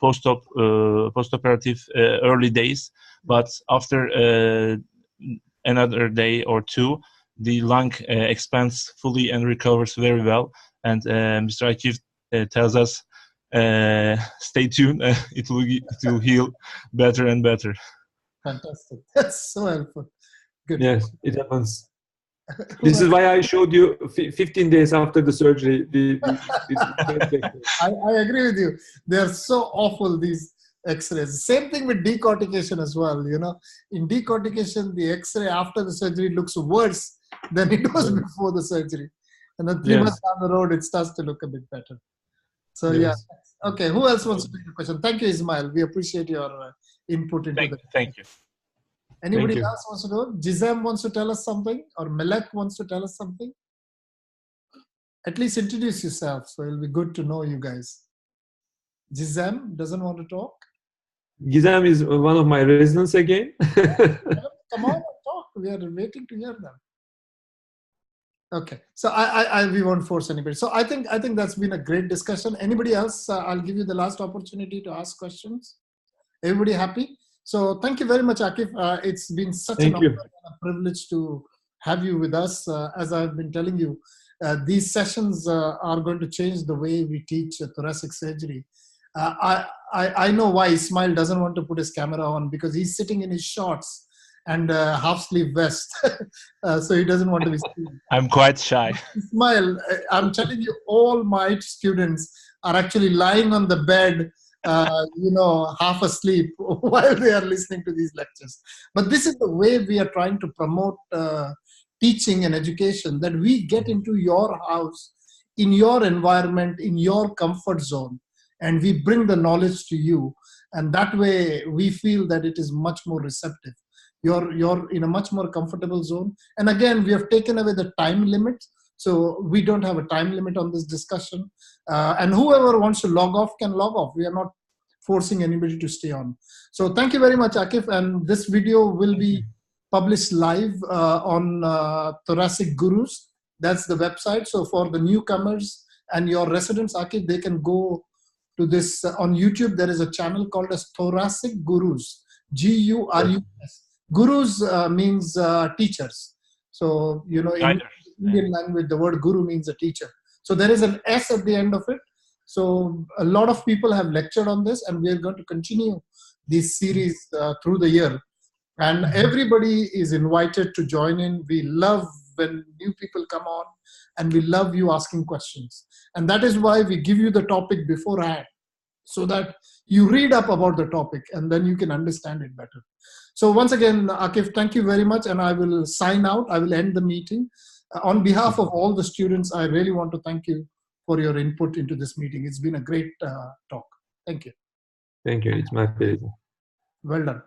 post-operative early days, but after another day or two, the lung expands fully and recovers very well. And Mr. Akif tells us, stay tuned, it will heal better and better. Fantastic. That's so helpful. Good. Yes, it happens. This is why I showed you 15 days after the surgery. I agree with you. They are so awful, these X-rays. Same thing with decortication as well. You know, in decortication, the X-ray after the surgery looks worse than it was before the surgery. And then 3 months down the road, it starts to look a bit better. So yeah. Okay, who else wants to make a question? Thank you, Ismail. We appreciate your input into the. Thank you. Anybody else wants to know? Jizem wants to tell us something, or Melek wants to tell us something? At least introduce yourself, so it'll be good to know you guys. Jizem doesn't want to talk? Gizem is one of my residents again. Come on, talk. We are waiting to hear them. Okay, so we won't force anybody. So I think that's been a great discussion. Anybody else? I'll give you the last opportunity to ask questions. Everybody happy? So thank you very much, Akif. It's been such an honor and a privilege to have you with us. As I've been telling you, these sessions are going to change the way we teach thoracic surgery. I know why Ismail doesn't want to put his camera on, because he's sitting in his shorts and half-sleeve vest, so he doesn't want to be seen. I'm quite shy. Ismail, I'm telling you, all my students are actually lying on the bed, half asleep while they are listening to these lectures. But this is the way we are trying to promote teaching and education, that we get into your house, in your environment, in your comfort zone, and we bring the knowledge to you. And that way we feel that it is much more receptive. You're in a much more comfortable zone. And again, we have taken away the time limit. So we don't have a time limit on this discussion. And whoever wants to log off can log off. We are not forcing anybody to stay on. So thank you very much, Akif. And this video will be published live on Thoracic Gurus. That's the website. So for the newcomers and your residents, Akif, they can go to this on YouTube. There is a channel called as Thoracic Gurus, Gurus. Gurus means teachers. So, you know, in Indian language, the word guru means a teacher. So there is an S at the end of it. So a lot of people have lectured on this, and we are going to continue this series through the year. And everybody is invited to join in. We love when new people come on, and we love you asking questions. And that is why we give you the topic beforehand, so that you read up about the topic and then you can understand it better. So once again, Akif, thank you very much. And I will sign out. I will end the meeting. On behalf of all the students, I really want to thank you for your input into this meeting. It's been a great talk. Thank you. Thank you. It's my pleasure. Well done.